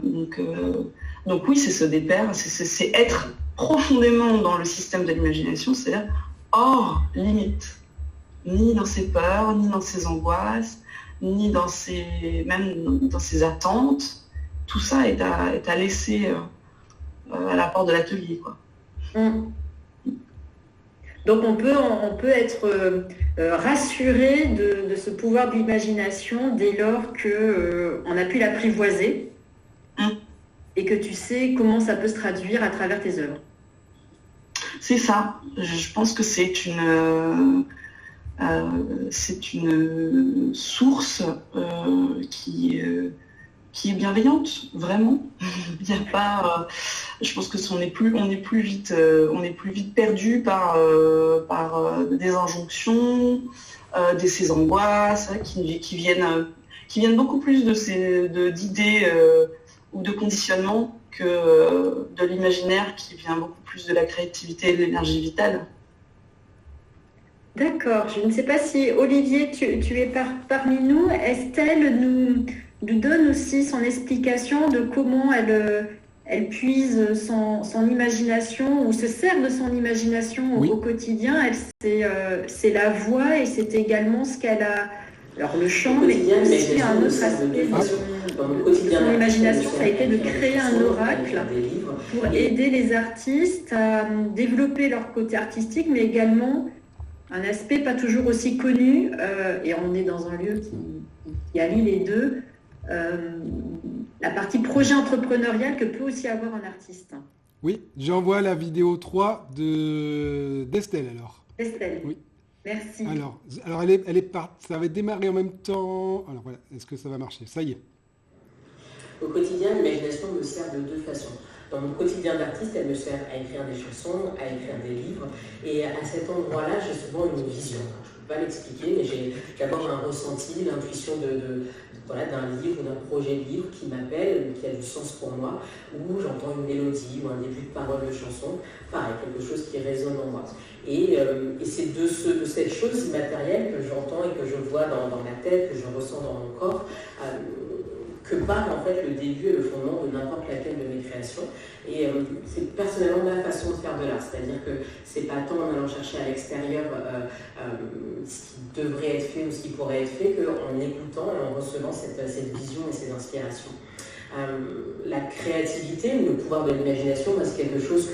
Donc oui, c'est se dépaire, c'est être profondément dans le système de l'imagination, c'est-à-dire hors limite, ni dans ses peurs, ni dans ses angoisses, ni même dans ses attentes. Tout ça est à laisser à la porte de l'atelier, quoi. Donc on peut être rassuré de ce pouvoir de l'imagination dès lors qu'on a pu l'apprivoiser et que tu sais comment ça peut se traduire à travers tes œuvres. C'est ça. Je pense que c'est une source qui est bienveillante, vraiment. Il y a pas. Je pense que on est plus vite perdu par des injonctions, ces angoisses qui viennent beaucoup plus d'idées ou de conditionnement que de l'imaginaire qui vient beaucoup plus de la créativité et de l'énergie vitale. D'accord. Je ne sais pas si, Olivier, tu es parmi nous. Estelle nous donne aussi son explication de comment elle puise son imagination ou se sert de son imagination au quotidien. C'est la voix et c'est également ce qu'elle a... Alors le chant, mais aussi un autre aspect de son imagination, ça a été de créer un oracle pour aider les artistes à développer leur côté artistique, mais également un aspect pas toujours aussi connu, et on est dans un lieu qui allie les deux, la partie projet entrepreneurial que peut aussi avoir un artiste. Oui, j'envoie la vidéo 3 d'Estelle alors. Estelle. Oui. Merci. Alors elle est ça va démarrer en même temps. Alors voilà, est-ce que ça va marcher? Ça y est. Au quotidien, l'imagination me sert de deux façons. Dans mon quotidien d'artiste, elle me sert à écrire des chansons, à écrire des livres. Et à cet endroit-là, j'ai souvent une vision. Je ne peux pas l'expliquer, mais j'ai d'abord un ressenti, l'intuition d'un livre ou d'un projet de livre qui m'appelle, qui a du sens pour moi, où j'entends une mélodie ou un début de parole de chanson, pareil, quelque chose qui résonne en moi. Et c'est de cette chose immatérielle que j'entends et que je vois dans ma tête, que je ressens dans mon corps, que part en fait le début et le fondement de n'importe laquelle de mes créations. Et c'est personnellement ma façon de faire de l'art, c'est-à-dire que c'est pas tant en allant chercher à l'extérieur ce qui devrait être fait ou ce qui pourrait être fait, qu'en écoutant et en recevant cette vision et ces inspirations. La créativité, le pouvoir de l'imagination, c'est quelque chose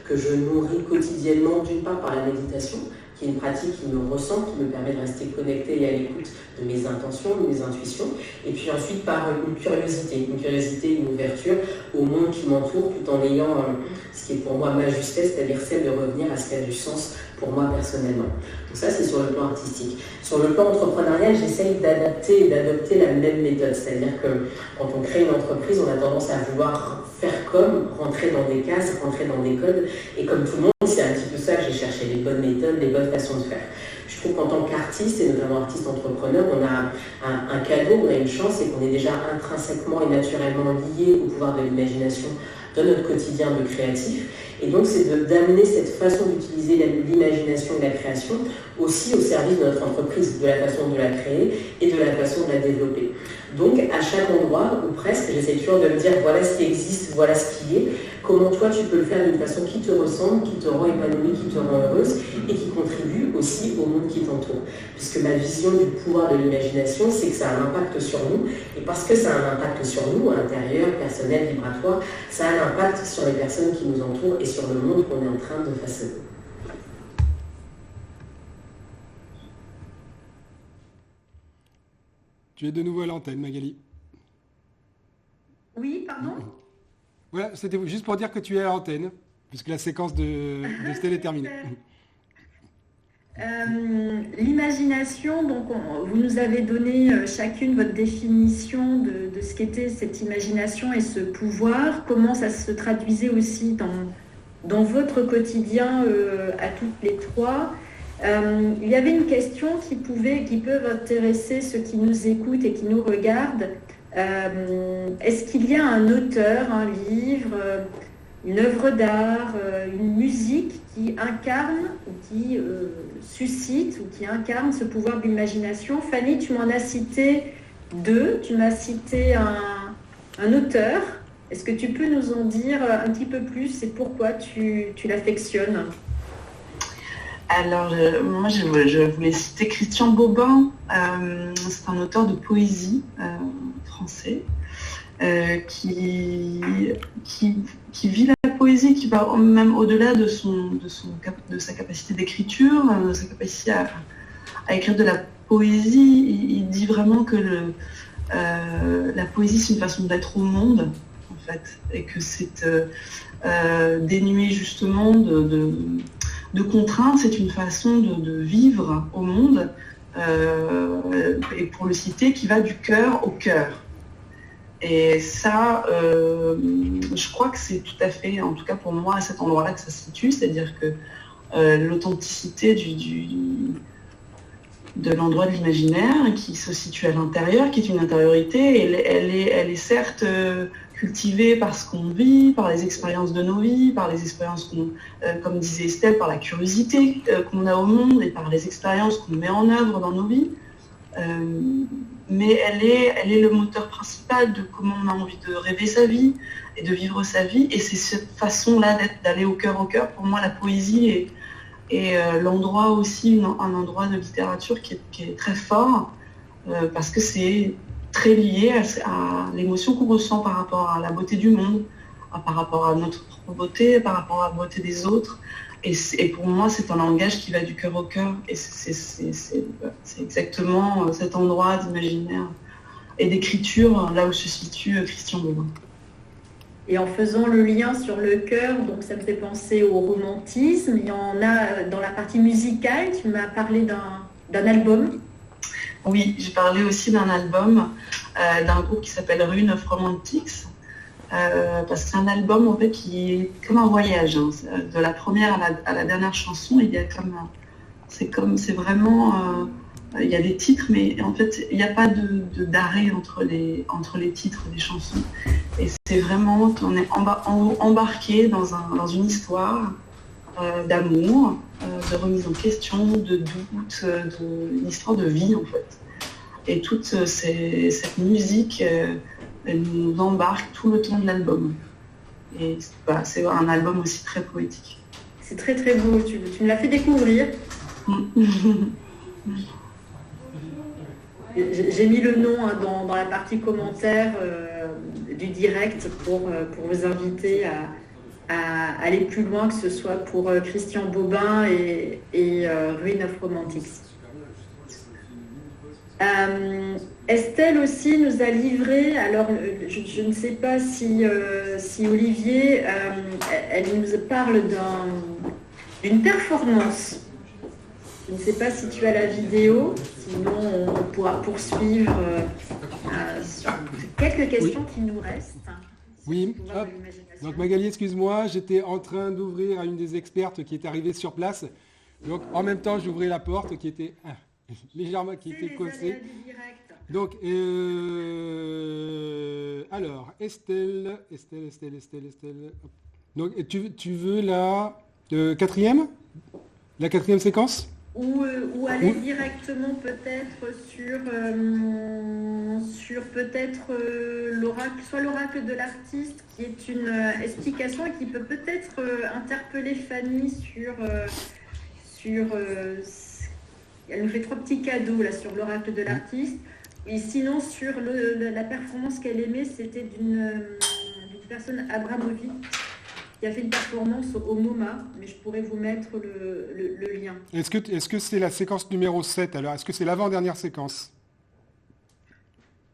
que je nourris quotidiennement, d'une part par la méditation, qui est une pratique qui me ressent, qui me permet de rester connecté et à l'écoute de mes intentions, de mes intuitions, et puis ensuite par une curiosité, une ouverture au monde qui m'entoure, tout en ayant ce qui est pour moi ma justesse, c'est-à-dire celle de revenir à ce qui a du sens pour moi personnellement. Donc ça, c'est sur le plan artistique. Sur le plan entrepreneurial, j'essaye d'adapter et d'adopter la même méthode, c'est-à-dire que quand on crée une entreprise, on a tendance à vouloir faire comme, rentrer dans des cases, rentrer dans des codes, et comme tout le monde, c'est un petit peu ça que j'ai cherché, les bonnes méthodes, les bonnes façons de faire. Je trouve qu'en tant qu'artiste, et notamment artiste entrepreneur, on a un cadeau, on a une chance, c'est qu'on est déjà intrinsèquement et naturellement lié au pouvoir de l'imagination dans notre quotidien de créatif. Et donc, c'est d'amener cette façon d'utiliser l'imagination et la création aussi au service de notre entreprise, de la façon de la créer et de la façon de la développer. Donc, à chaque endroit, ou presque, j'essaie toujours de me dire, voilà ce qui existe, voilà ce qui est, comment toi tu peux le faire d'une façon qui te ressemble, qui te rend épanouie, qui te rend heureuse et qui contribue aussi au monde qui t'entoure. Puisque ma vision du pouvoir de l'imagination, c'est que ça a un impact sur nous. Et parce que ça a un impact sur nous, intérieur, personnel, vibratoire, ça a un impact sur les personnes qui nous entourent et sur le monde qu'on est en train de façonner. Tu es de nouveau à l'antenne, Magali. Oui, pardon. Voilà, c'était juste pour dire que tu es à l'antenne, puisque la séquence de Estelle est terminée. L'imagination, donc vous nous avez donné chacune votre définition de ce qu'était cette imagination et ce pouvoir, comment ça se traduisait aussi dans votre quotidien à toutes les trois. Il y avait une question qui peut intéresser ceux qui nous écoutent et qui nous regardent. Est-ce qu'il y a un auteur, un livre, une œuvre d'art, une musique qui incarne ou qui suscite ou qui incarne ce pouvoir de l'imagination? Fanny, tu m'en as cité deux. Tu m'as cité un auteur. Est-ce que tu peux nous en dire un petit peu plus et pourquoi tu l'affectionnes? Alors, moi, je voulais citer Christian Bobin. C'est un auteur de poésie français qui vit la poésie, qui va même au-delà de sa capacité d'écriture, de sa capacité à écrire de la poésie. Il dit vraiment que la poésie, c'est une façon d'être au monde, en fait, et que c'est dénué justement de contraintes, c'est une façon de vivre au monde, et pour le citer, qui va du cœur au cœur. Et ça, je crois que c'est tout à fait, en tout cas pour moi, à cet endroit-là que ça se situe, c'est-à-dire que l'authenticité de l'endroit de l'imaginaire qui se situe à l'intérieur, qui est une intériorité, elle est certes cultivée par ce qu'on vit, par les expériences de nos vies, par les expériences comme disait Estelle, par la curiosité qu'on a au monde et par les expériences qu'on met en œuvre dans nos vies. Mais elle est le moteur principal de comment on a envie de rêver sa vie et de vivre sa vie. Et c'est cette façon-là d'aller au cœur. Pour moi, la poésie est l'endroit aussi, un endroit de littérature qui est très fort, parce que c'est très lié à l'émotion qu'on ressent par rapport à la beauté du monde, par rapport à notre propre beauté, par rapport à la beauté des autres. Et pour moi, c'est un langage qui va du cœur au cœur. Et c'est exactement cet endroit d'imaginaire et d'écriture, là où se situe Christian Bobin. Et en faisant le lien sur le cœur, donc ça me fait penser au romantisme. Il y en a dans la partie musicale, tu m'as parlé d'un album. Oui, j'ai parlé aussi d'un album d'un groupe qui s'appelle Rune of Romantics. Parce que c'est un album en fait qui est comme un voyage, hein. De la première à la dernière chanson, il y a c'est vraiment il y a des titres, mais en fait il n'y a pas d'arrêt entre les titres des chansons, et c'est vraiment, on est embarqué dans une histoire d'amour, de remise en question, de doute, une histoire de vie en fait, et toute cette musique elle nous embarque tout le temps de l'album. Et c'est un album aussi très poétique. C'est très très beau, tu me l'as fait découvrir. J'ai mis le nom dans la partie commentaire du direct pour vous inviter à aller plus loin, que ce soit pour Christian Bobin et Rune of Romantics. Estelle aussi nous a livré, alors je ne sais pas si Olivier, elle nous parle d'une performance. Je ne sais pas si tu as la vidéo, sinon on pourra poursuivre sur quelques questions qui nous restent. Oui, hop. Donc Magali, excuse-moi, j'étais en train d'ouvrir à une des expertes qui est arrivée sur place. Donc en même temps, j'ouvrais la porte qui était légèrement cassée. Donc, alors, Estelle. Donc, tu veux la quatrième séquence? Ou aller directement peut-être sur peut-être l'oracle, soit l'oracle de l'artiste, qui est une explication et qui peut peut-être interpeller Fanny sur sur... elle nous fait 3 petits cadeaux là sur l'oracle de l'artiste. Et sinon, sur la performance qu'elle aimait, c'était d'une personne, Abramovic, qui a fait une performance au MoMA, mais je pourrais vous mettre le lien. Est-ce que c'est la séquence numéro 7 alors? Est-ce que c'est l'avant-dernière séquence?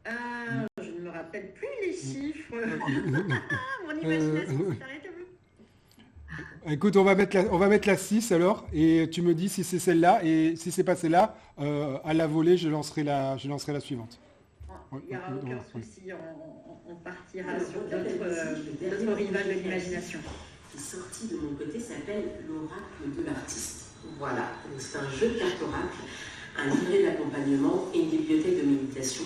Je ne me rappelle plus les chiffres. Mon imagination s'est arrêtée. Écoute, on va mettre la 6 alors, et tu me dis si c'est celle-là, et si c'est pas celle-là, à la volée, je lancerai la suivante. Il n'y aura aucun souci, on partira sur d'autres rivages de l'imagination. Qui est sorti de mon côté s'appelle l'oracle de l'artiste. Voilà, c'est un jeu de cartes oracle, un livret d'accompagnement et une bibliothèque de méditation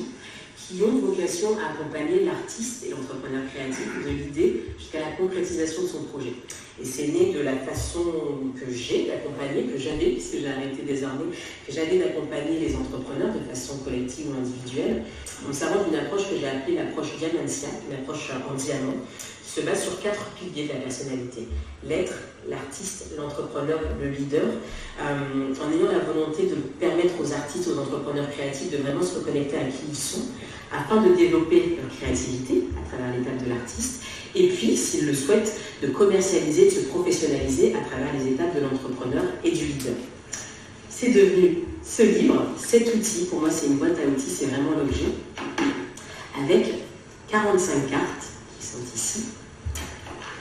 qui ont vocation à accompagner l'artiste et l'entrepreneur créatif de l'idée jusqu'à la concrétisation de son projet. Et c'est né de la façon que j'ai d'accompagner, que j'avais, puisque j'ai arrêté désormais, que j'avais d'accompagner les entrepreneurs de façon collective ou individuelle, en me servant d'une approche que j'ai appelée l'approche diamantia, une approche en diamant, qui se base sur 4 piliers de la personnalité. L'être, l'artiste, l'entrepreneur, le leader, en ayant la volonté de permettre aux artistes, aux entrepreneurs créatifs de vraiment se reconnecter à qui ils sont, afin de développer leur créativité à travers l'étape de l'artiste, et puis, s'ils le souhaitent, de commercialiser, de se professionnaliser à travers les étapes de l'entrepreneur et du leader. C'est devenu ce livre, cet outil, pour moi c'est une boîte à outils, c'est vraiment l'objet, avec 45 cartes qui sont ici,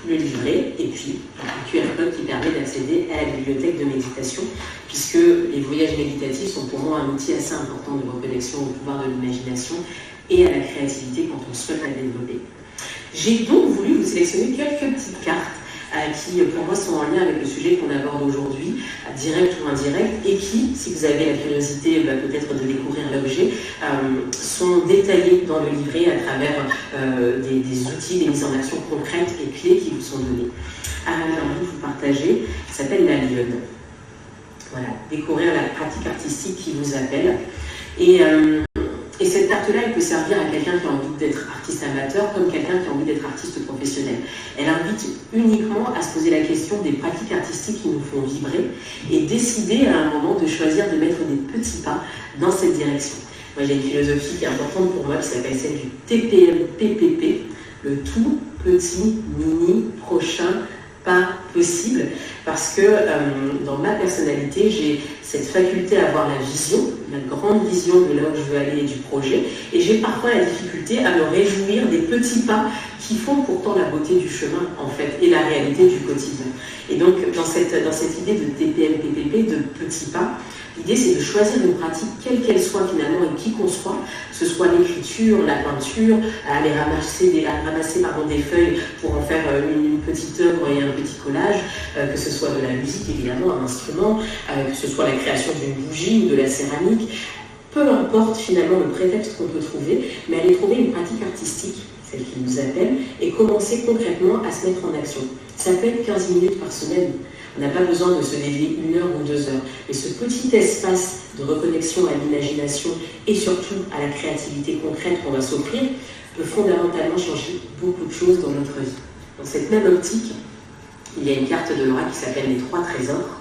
le livret, et puis un QR code qui permet d'accéder à la bibliothèque de méditation, puisque les voyages méditatifs sont pour moi un outil assez important de reconnexion au pouvoir de l'imagination et à la créativité quand on souhaite la développer. J'ai donc voulu vous sélectionner quelques petites cartes qui, pour moi, sont en lien avec le sujet qu'on aborde aujourd'hui, direct ou indirect, et qui, si vous avez la curiosité peut-être de découvrir l'objet, sont détaillées dans le livret à travers des outils, des mises en action concrètes et clés qui vous sont données. Alors, j'ai envie de vous partager, ça s'appelle la lionne. Voilà, découvrir la pratique artistique qui vous appelle. Et cette carte-là, elle peut servir à quelqu'un qui a envie d'être artiste amateur comme quelqu'un qui a envie d'être artiste professionnel. Elle invite uniquement à se poser la question des pratiques artistiques qui nous font vibrer et décider à un moment de choisir de mettre des petits pas dans cette direction. Moi, j'ai une philosophie qui est importante pour moi qui s'appelle celle du TPM-PPP, le tout petit, mini, prochain, pas possible, parce que dans ma personnalité, j'ai cette faculté à avoir la vision, la grande vision de là où je veux aller et du projet, et j'ai parfois la difficulté à me réjouir des petits pas qui font pourtant la beauté du chemin, en fait, et la réalité du quotidien. Et donc, dans cette idée de TPM-PPP, de petits pas, l'idée c'est de choisir une pratique, quelle qu'elle soit finalement, et qui qu'on soit, que ce soit l'écriture, la peinture, aller ramasser des feuilles pour en faire une petite œuvre et un petit collage, que ce soit de la musique évidemment, un instrument, que ce soit la création d'une bougie ou de la céramique, peu importe finalement le prétexte qu'on peut trouver, mais aller trouver une pratique artistique, celle qui nous appelle, et commencer concrètement à se mettre en action. Ça peut être 15 minutes par semaine. On n'a pas besoin de se dédier 1 heure ou 2 heures. Mais ce petit espace de reconnexion à l'imagination et surtout à la créativité concrète qu'on va s'offrir peut fondamentalement changer beaucoup de choses dans notre vie. Dans cette même optique, il y a une carte de Laura qui s'appelle les 3 trésors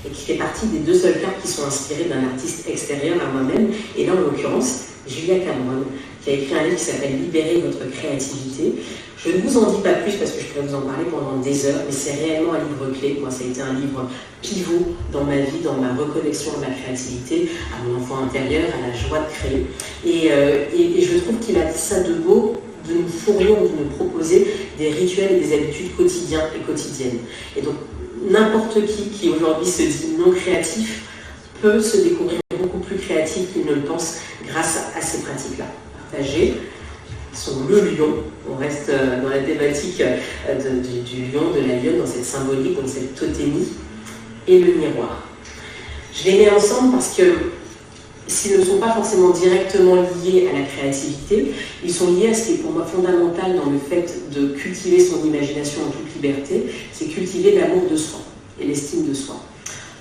et qui fait partie des 2 seules cartes qui sont inspirées d'un artiste extérieur à moi-même. Et là, en l'occurrence, Julia Cameron, qui a écrit un livre qui s'appelle « Libérez votre créativité ». Je ne vous en dis pas plus parce que je pourrais vous en parler pendant des heures, mais c'est réellement un livre clé. Moi, ça a été un livre pivot dans ma vie, dans ma reconnexion à ma créativité, à mon enfant intérieur, à la joie de créer. Et je trouve qu'il a ça de beau de nous fournir ou de nous proposer des rituels et des habitudes quotidiennes et quotidiennes. Et donc, n'importe qui aujourd'hui se dit non créatif peut se découvrir beaucoup plus créatif qu'il ne le pense grâce à ces pratiques-là. Partagées sont le lion. On reste dans la thématique du lion, de la lionne, dans cette symbolique, dans cette totémie, et le miroir. Je les mets ensemble parce que s'ils ne sont pas forcément directement liés à la créativité, ils sont liés à ce qui est pour moi fondamental dans le fait de cultiver son imagination en toute liberté, c'est cultiver l'amour de soi et l'estime de soi.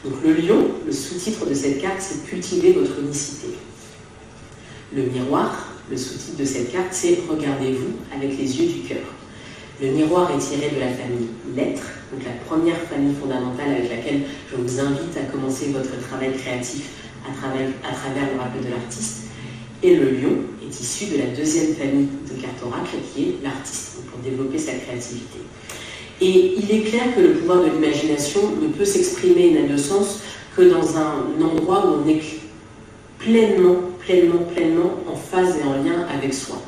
Donc le lion, le sous-titre de cette carte, c'est cultiver votre unicité. Le miroir, le sous-titre de cette carte, c'est regardez-vous avec les yeux du cœur. Le miroir est tiré de la famille l'être, donc la première famille fondamentale avec laquelle je vous invite à commencer votre travail créatif à travers l'oracle de l'artiste. Et le lion est issu de la deuxième famille de cartes oracle qui est l'artiste, pour développer sa créativité. Et il est clair que le pouvoir de l'imagination ne peut s'exprimer, n'a de sens que dans un endroit où on est pleinement en phase et en lien avec soi,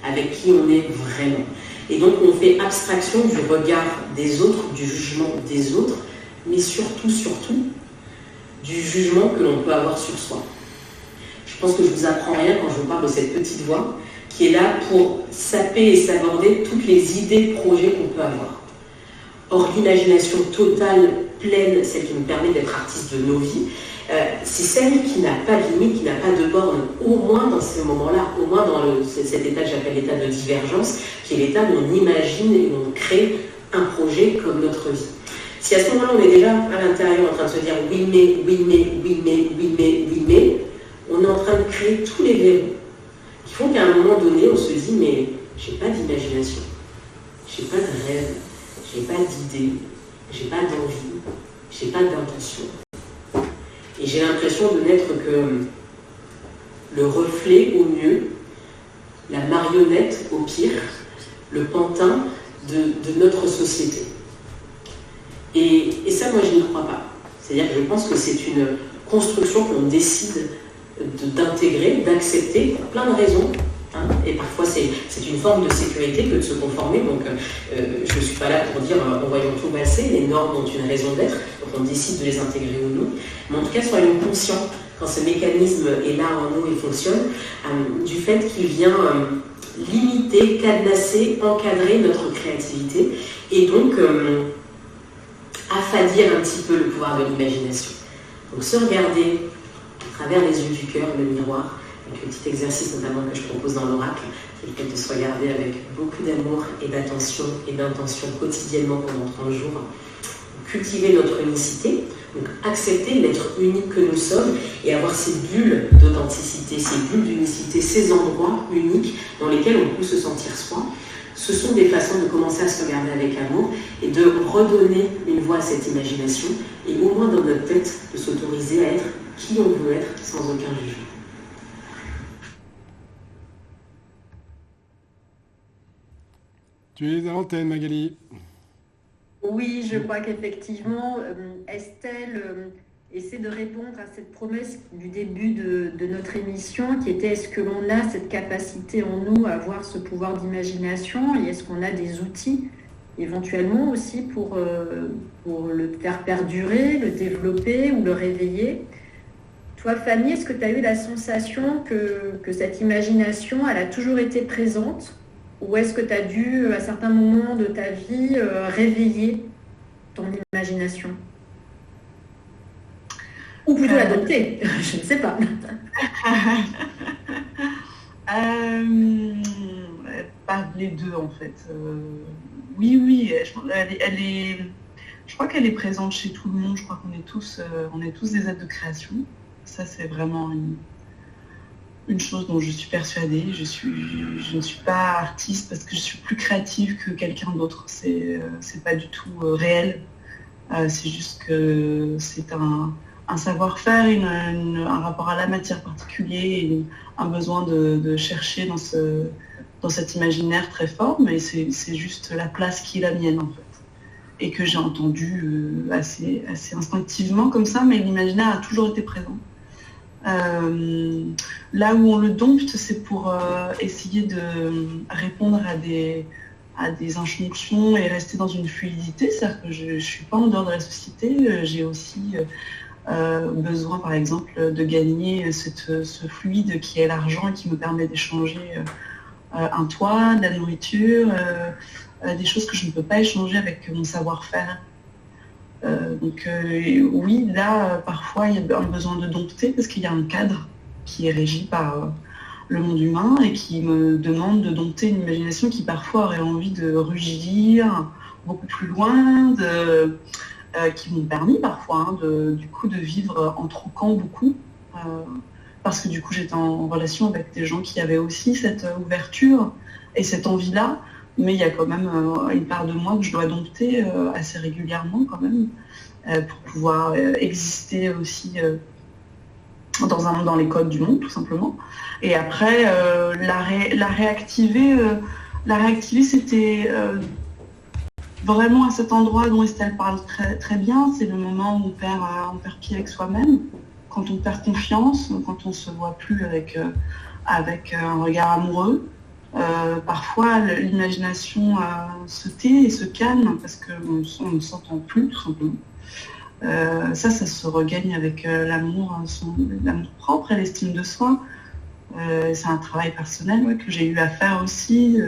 avec qui on est vraiment. Et donc on fait abstraction du regard des autres, du jugement des autres, mais surtout, du jugement que l'on peut avoir sur soi. Je pense que je ne vous apprends rien quand je vous parle de cette petite voix qui est là pour saper et saborder toutes les idées, projets qu'on peut avoir. Or, l'imagination totale, pleine, celle qui nous permet d'être artistes de nos vies, c'est celle qui n'a pas de limite, qui n'a pas de borne, au moins dans ces moments-là, au moins dans cet état que j'appelle l'état de divergence, qui est l'état où on imagine et où on crée un projet comme notre vie. Si à ce moment-là, on est déjà à l'intérieur en train de se dire oui mais, on est en train de créer tous les verrous qui font qu'à un moment donné, on se dit mais j'ai pas d'imagination, j'ai pas de rêve, j'ai pas d'idée, j'ai pas d'envie, j'ai pas d'intention. Et j'ai l'impression de n'être que le reflet au mieux, la marionnette au pire, le pantin de notre société. Et ça, moi, je n'y crois pas. C'est-à-dire que je pense que c'est une construction qu'on décide d'intégrer, d'accepter, pour plein de raisons. Hein, et parfois, c'est une forme de sécurité que de se conformer. Donc, je ne suis pas là pour dire voyons tout passer. Les normes ont une raison d'être. Donc, on décide de les intégrer ou non. Mais en tout cas, soyons conscients, quand ce mécanisme est là en nous et fonctionne, du fait qu'il vient limiter, cadenasser, encadrer notre créativité et donc affadir un petit peu le pouvoir de l'imagination. Donc, se regarder à travers les yeux du cœur, le miroir, avec le petit exercice notamment que je propose dans l'oracle, qui est le fait de se regarder avec beaucoup d'amour et d'attention et d'intention quotidiennement pendant 30 jours. Cultiver notre unicité, donc accepter l'être unique que nous sommes et avoir ces bulles d'authenticité, ces bulles d'unicité, ces endroits uniques dans lesquels on peut se sentir soi. Ce sont des façons de commencer à se regarder avec amour et de redonner une voix à cette imagination et au moins dans notre tête de s'autoriser à être qui on veut être sans aucun jugement. Tu es à l'antenne, Magali. Oui, je crois qu'effectivement, Estelle essaie de répondre à cette promesse du début de notre émission, qui était est-ce que l'on a cette capacité en nous à avoir ce pouvoir d'imagination et est-ce qu'on a des outils éventuellement aussi pour le faire perdurer, le développer ou le réveiller. Toi, Fanny, est-ce que tu as eu la sensation que cette imagination, elle a toujours été présente? Ou est-ce que tu as dû, à certains moments de ta vie, réveiller ton imagination? Ou plutôt l'adopter, je ne sais pas. Pas les deux, en fait. Oui, je crois qu'elle est présente chez tout le monde. Je crois qu'on est tous des êtres de création. Ça, c'est vraiment une chose dont je suis persuadée. Je ne suis pas artiste parce que je suis plus créative que quelqu'un d'autre. C'est pas du tout réel. C'est juste que c'est un savoir-faire, un rapport à la matière particulier, et un besoin de chercher dans cet imaginaire très fort, mais c'est juste la place qui est la mienne en fait. Et que j'ai entendu assez instinctivement comme ça, mais l'imaginaire a toujours été présent. Là où on le dompte, c'est pour essayer de répondre à des injonctions et rester dans une fluidité. C'est-à-dire que je ne suis pas en dehors de la société, j'ai aussi besoin, par exemple, de gagner ce fluide qui est l'argent et qui me permet d'échanger un toit, de la nourriture, des choses que je ne peux pas échanger avec mon savoir-faire. Donc oui, là, parfois, il y a un besoin de dompter parce qu'il y a un cadre qui est régi par le monde humain et qui me demande de dompter une imagination qui parfois aurait envie de rugir beaucoup plus loin, qui m'ont permis parfois du coup de vivre en troquant beaucoup, parce que du coup j'étais en relation avec des gens qui avaient aussi cette ouverture et cette envie-là mais il y a quand même une part de moi que je dois dompter assez régulièrement quand même, pour pouvoir exister aussi dans les codes du monde, tout simplement. Et après, la réactiver, c'était vraiment à cet endroit dont Estelle parle très, très bien. C'est le moment où on perd pied avec soi-même, quand on perd confiance, quand on ne se voit plus avec un regard amoureux. Parfois, l'imagination se tait et se calme parce qu'on ne s'entend plus, tout simplement. Ça se regagne avec l'amour propre et l'estime de soi. C'est un travail personnel que j'ai eu à faire aussi,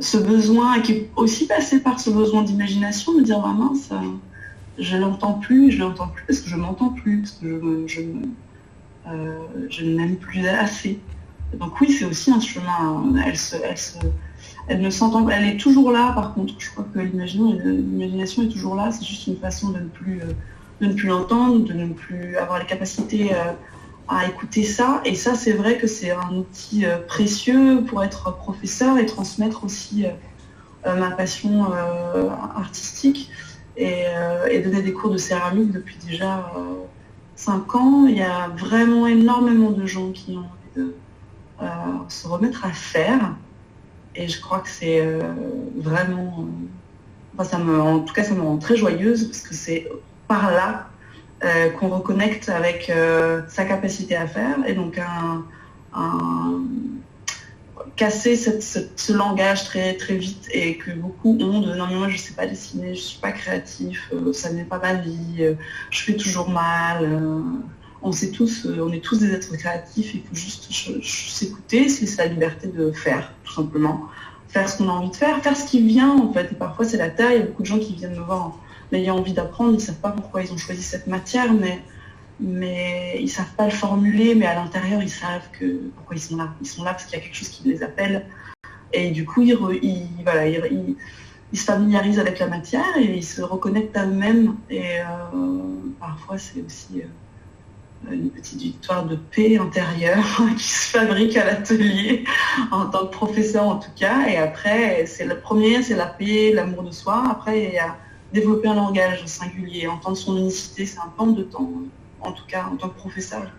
ce besoin, qui est aussi passé par ce besoin d'imagination, de dire mince, je l'entends plus parce que je m'entends plus, parce que je ne m'aime plus assez. Donc oui, c'est aussi un chemin. Elle ne s'entend pas. Elle est toujours là, par contre. Je crois que l'imagination est toujours là. C'est juste une façon de ne plus l'entendre, de ne plus avoir les capacités à écouter ça. Et ça, c'est vrai que c'est un outil précieux pour être professeur et transmettre aussi ma passion artistique et donner des cours de céramique depuis déjà 5 ans. Il y a vraiment énormément de gens qui ont envie de se remettre à faire. Et je crois que c'est vraiment... en tout cas, ça me rend très joyeuse parce que c'est par là qu'on reconnecte avec sa capacité à faire. Et donc, casser ce langage très, très vite et que beaucoup ont de « non, mais moi, je ne sais pas dessiner, je ne suis pas créatif, ça n'est pas ma vie, je fais toujours mal ». On est tous des êtres créatifs, il faut juste s'écouter, se laisser la liberté de faire, tout simplement. Faire ce qu'on a envie de faire ce qui vient en fait. Et parfois c'est la terre, il y a beaucoup de gens qui viennent me voir en ayant envie d'apprendre, ils ne savent pas pourquoi ils ont choisi cette matière, mais ils ne savent pas le formuler, mais à l'intérieur ils savent pourquoi ils sont là. Ils sont là parce qu'il y a quelque chose qui les appelle. Et du coup ils se familiarisent avec la matière et ils se reconnectent à eux-mêmes. Et parfois c'est aussi... une petite victoire de paix intérieure qui se fabrique à l'atelier, en tant que professeur en tout cas. Et après, c'est la paix, l'amour de soi. Après, il y a développer un langage singulier, entendre son unicité, c'est un temps de temps. En tout cas, en tant que professeur,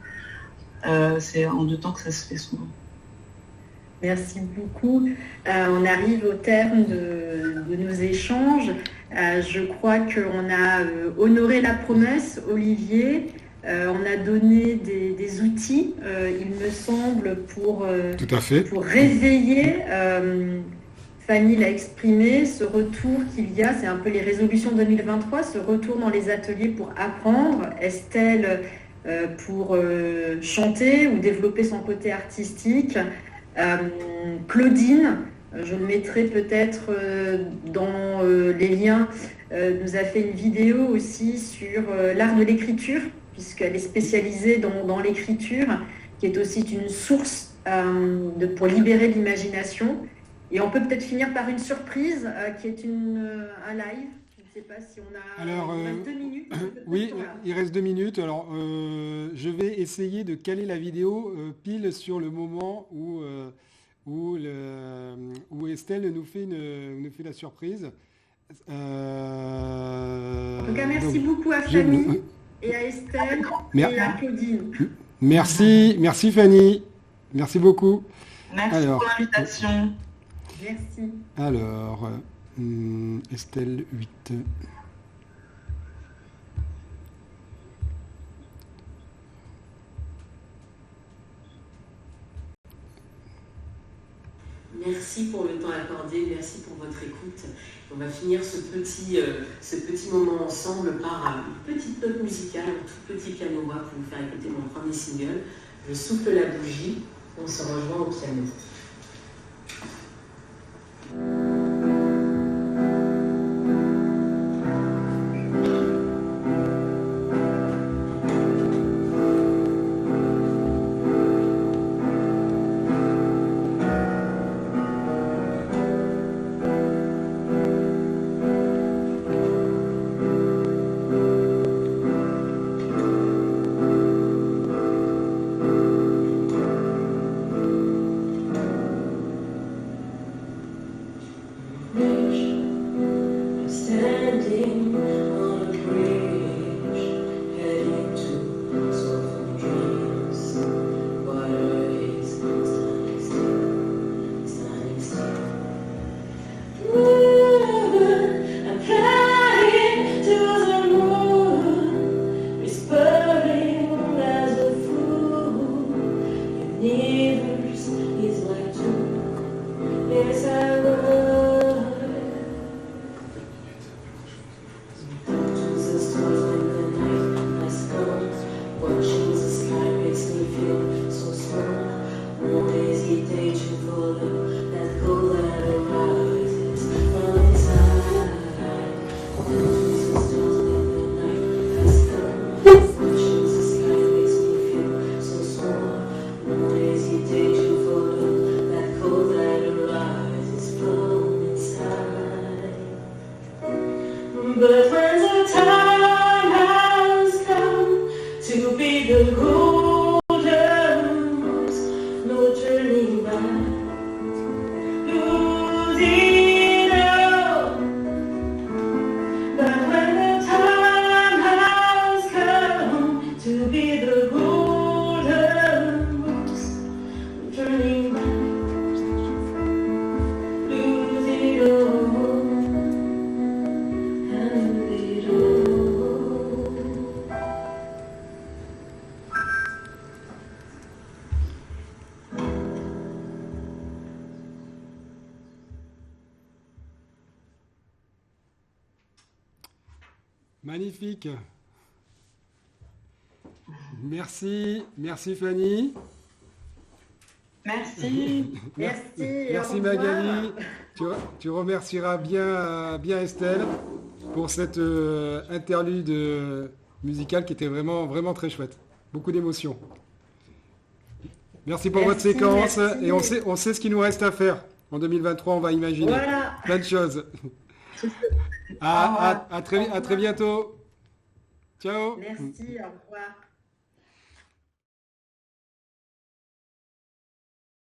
c'est en 2 temps que ça se fait souvent. Merci beaucoup. On arrive au terme de nos échanges. Je crois qu'on a honoré la promesse, Olivier. On a donné des outils, il me semble, pour réveiller, Fanny l'a exprimé, ce retour qu'il y a, c'est un peu les résolutions 2023, ce retour dans les ateliers pour apprendre, Estelle pour chanter ou développer son côté artistique, Claudine, je le mettrai peut-être dans les liens, nous a fait une vidéo aussi sur l'art de l'écriture, puisqu'elle est spécialisée dans l'écriture, qui est aussi une source pour libérer l'imagination. Et on peut peut-être finir par une surprise, qui est un live. Je ne sais pas si on a 2 minutes. Oui, il reste 2 minutes. Alors, je vais essayer de caler la vidéo pile sur le moment où Estelle nous fait la surprise. En tout cas, merci beaucoup à Fanny. Et à Estelle et à Claudine. Merci Fanny. Merci beaucoup. Merci pour l'invitation. Merci. Alors, Estelle 8. Merci pour le temps accordé, merci pour votre écoute. On va finir ce petit moment ensemble par une petite note musicale, un tout petit piano-voix pour vous faire écouter mon premier single. Je souffle la bougie, on se rejoint au piano. the golden rose, no turning back. Losing all, but when the time has come to be the golden rose, no turning back. Losing all and lose it all. Magnifique. Merci, merci Fanny. Merci. Merci. Merci au revoir. Magali. Tu remercieras bien Estelle pour cette interlude musicale qui était vraiment, vraiment très chouette. Beaucoup d'émotions. Merci pour votre Merci, séquence. merci. Et on sait ce qu'il nous reste à faire. En 2023, on va imaginer Voilà. plein de choses. À très bientôt. Ciao. Merci, au revoir.